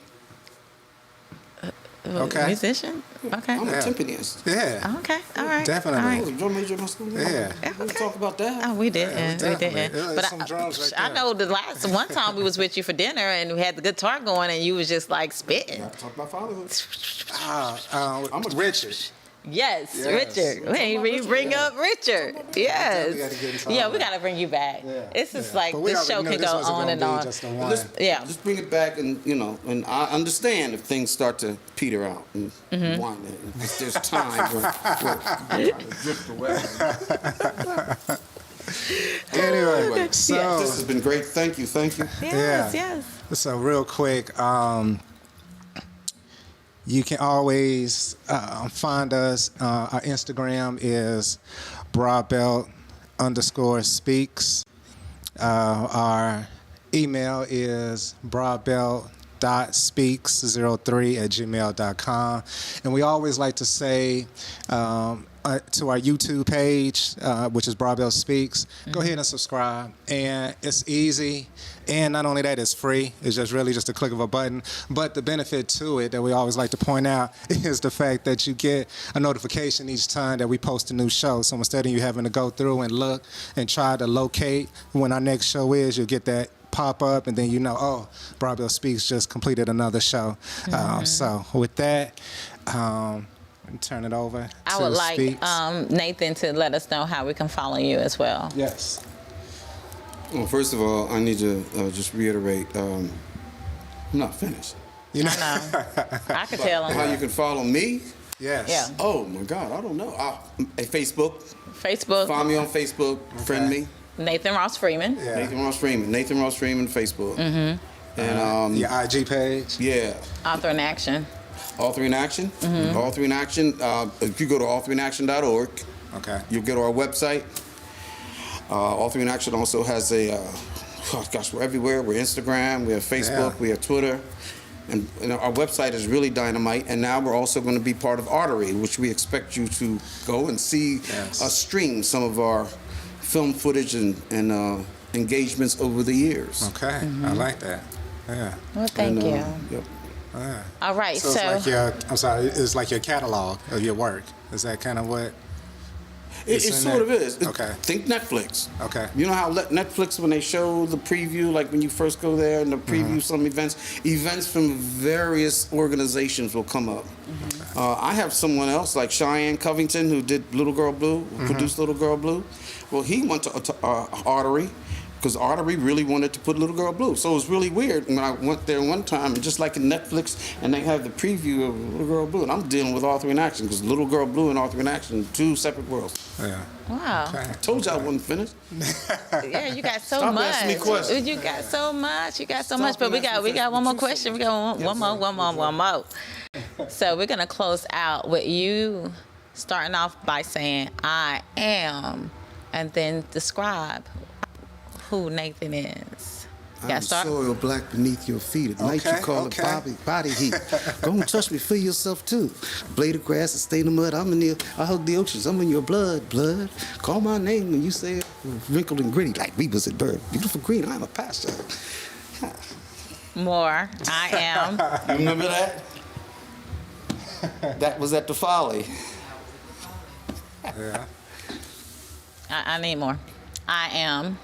Okay. Musician? Okay. I'm a timpanist. Yeah. Okay. All right. Definitely. All I right. was a drum major in my school. Yeah. We talk about that. Oh, we didn't. We definitely. didn't. There's But some drums right I there. know the last one time we was with you for dinner and we had the guitar going and you was just like We spitting. have to talk about fatherhood. Richard. Yes, Yes. Richard. Hey, we bring up Richard. Yes. gotta get into Yeah, all we that. got to bring you back. This is like, But we this show already can knew go this wasn't on gonna and be on. just the one. Yeah. Just bring it back and, and I understand if things start to peter out and whine. If there's time where drift away. Anyway, so This has been great. Thank you. Yes, yes. So real quick, you can always find us. Our Instagram is Broadbelt _speaks. Our email is broadbelt.speaks03@gmail.com. And we always like to say to our YouTube page, which is Broadbelt Speaks, go ahead and subscribe. And it's easy. And not only that, it's free. It's just really just a click of a button. But the benefit to it that we always like to point out is the fact that you get a notification each time that we post a new show. So instead of you having to go through and look and try to locate when our next show is, you'll get that pop up and then oh, Broadbelt Speaks just completed another show. So with that, turn it over I to would like Speaks. Nathan to let us know how we can follow you as well. Yes. Well, first of all, I need to just reiterate, I'm not finished. You know? I know. I could tell How him. you can follow me? Yes. Yeah. Oh, my God, I don't know. Facebook. Facebook, Find me on Facebook. Friend me. Nathan Ross Freeman. Yeah. Nathan Ross Freeman. Nathan Ross Freeman, Facebook. And, Your IG page. yeah. Author in Action. Author in Action. Author in Action. If you go to authorinAction.org, Okay. you'll get our website. Author in Action also has we're everywhere. We're Instagram, we have Facebook, Yeah. we have Twitter. And our website is really dynamite. And now we're also going to be part of Artery, which we expect you to go and see us stream some of our film footage and engagements over the years. Okay. I like that. Yeah. Well, thank And, you. Yep. All right, So it's like it's like your catalog of your work. Is that kind of what? It's It in sort of there? is. Okay. Think Netflix. Okay. You know how Netflix, when they show the preview, like when you first go there and the preview some events from various organizations will come up. I have someone else like Cheyenne Covington who did Little Girl Blue, produced Little Girl Blue. Well, he went to Artery because Artery really wanted to put Little Girl Blue. So it was really weird when I went there one time, and just like in Netflix, and they have the preview of Little Girl Blue, and I'm dealing with Author in Action because Little Girl Blue and Author in Action, two separate worlds. Yeah. Wow. Okay. Told you I wasn't finished. Yeah, you got so Stop much. asking me questions. You got so much. You got so Stop much. But we asking got one more questions. question. We got one more. So we're gonna close out with you starting off by saying I am, and then describe who Nathan is. I'm soil black beneath your feet. At night you Okay, call okay. it body heat. Go and touch me, feel yourself too. Blade of grass and stain of mud. I hug the oceans. I'm in your blood. Call my name when you say it. Wrinkled and gritty like Beavis and Bird. Beautiful green. I'm a pastor. More. I am. You remember that? That was at the Folly. Yeah. I need more. I am.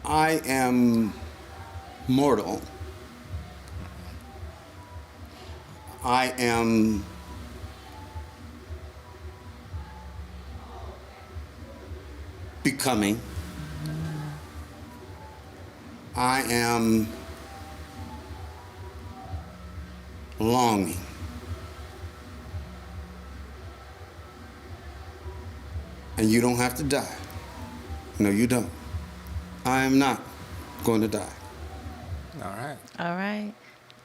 I am mortal. I am becoming. I am longing. And you don't have to die. No, you don't. I am not going to die. All right. All right.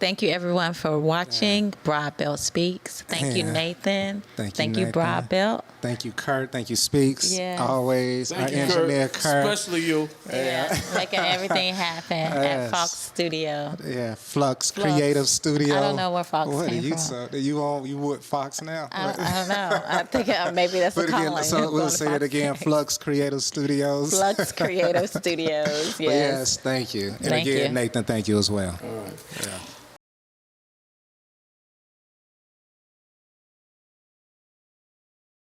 Thank you, everyone, for watching Broadbelt SpeaX. Thank you, Yeah. Nathan. Thank you, Nathan. Broadbelt. Thank you, Kurt. Thank you, SpeaX. Yes. Always. Thank Our you, engineer, Kurt. Especially you. Yeah, making everything happen at Yes. Fox Studio. Yeah, Flux Flux. Creative Studio. I don't know where Fox what came are you, from. So, you with Fox now? I don't know. I think maybe that's a But again, calling. so Going we'll to say it Fox. again, Flux Creative Studios. Flux Creative Studios. But Yes. yes, thank you. And Thank again, you. Nathan, thank you as well. All right. Yeah.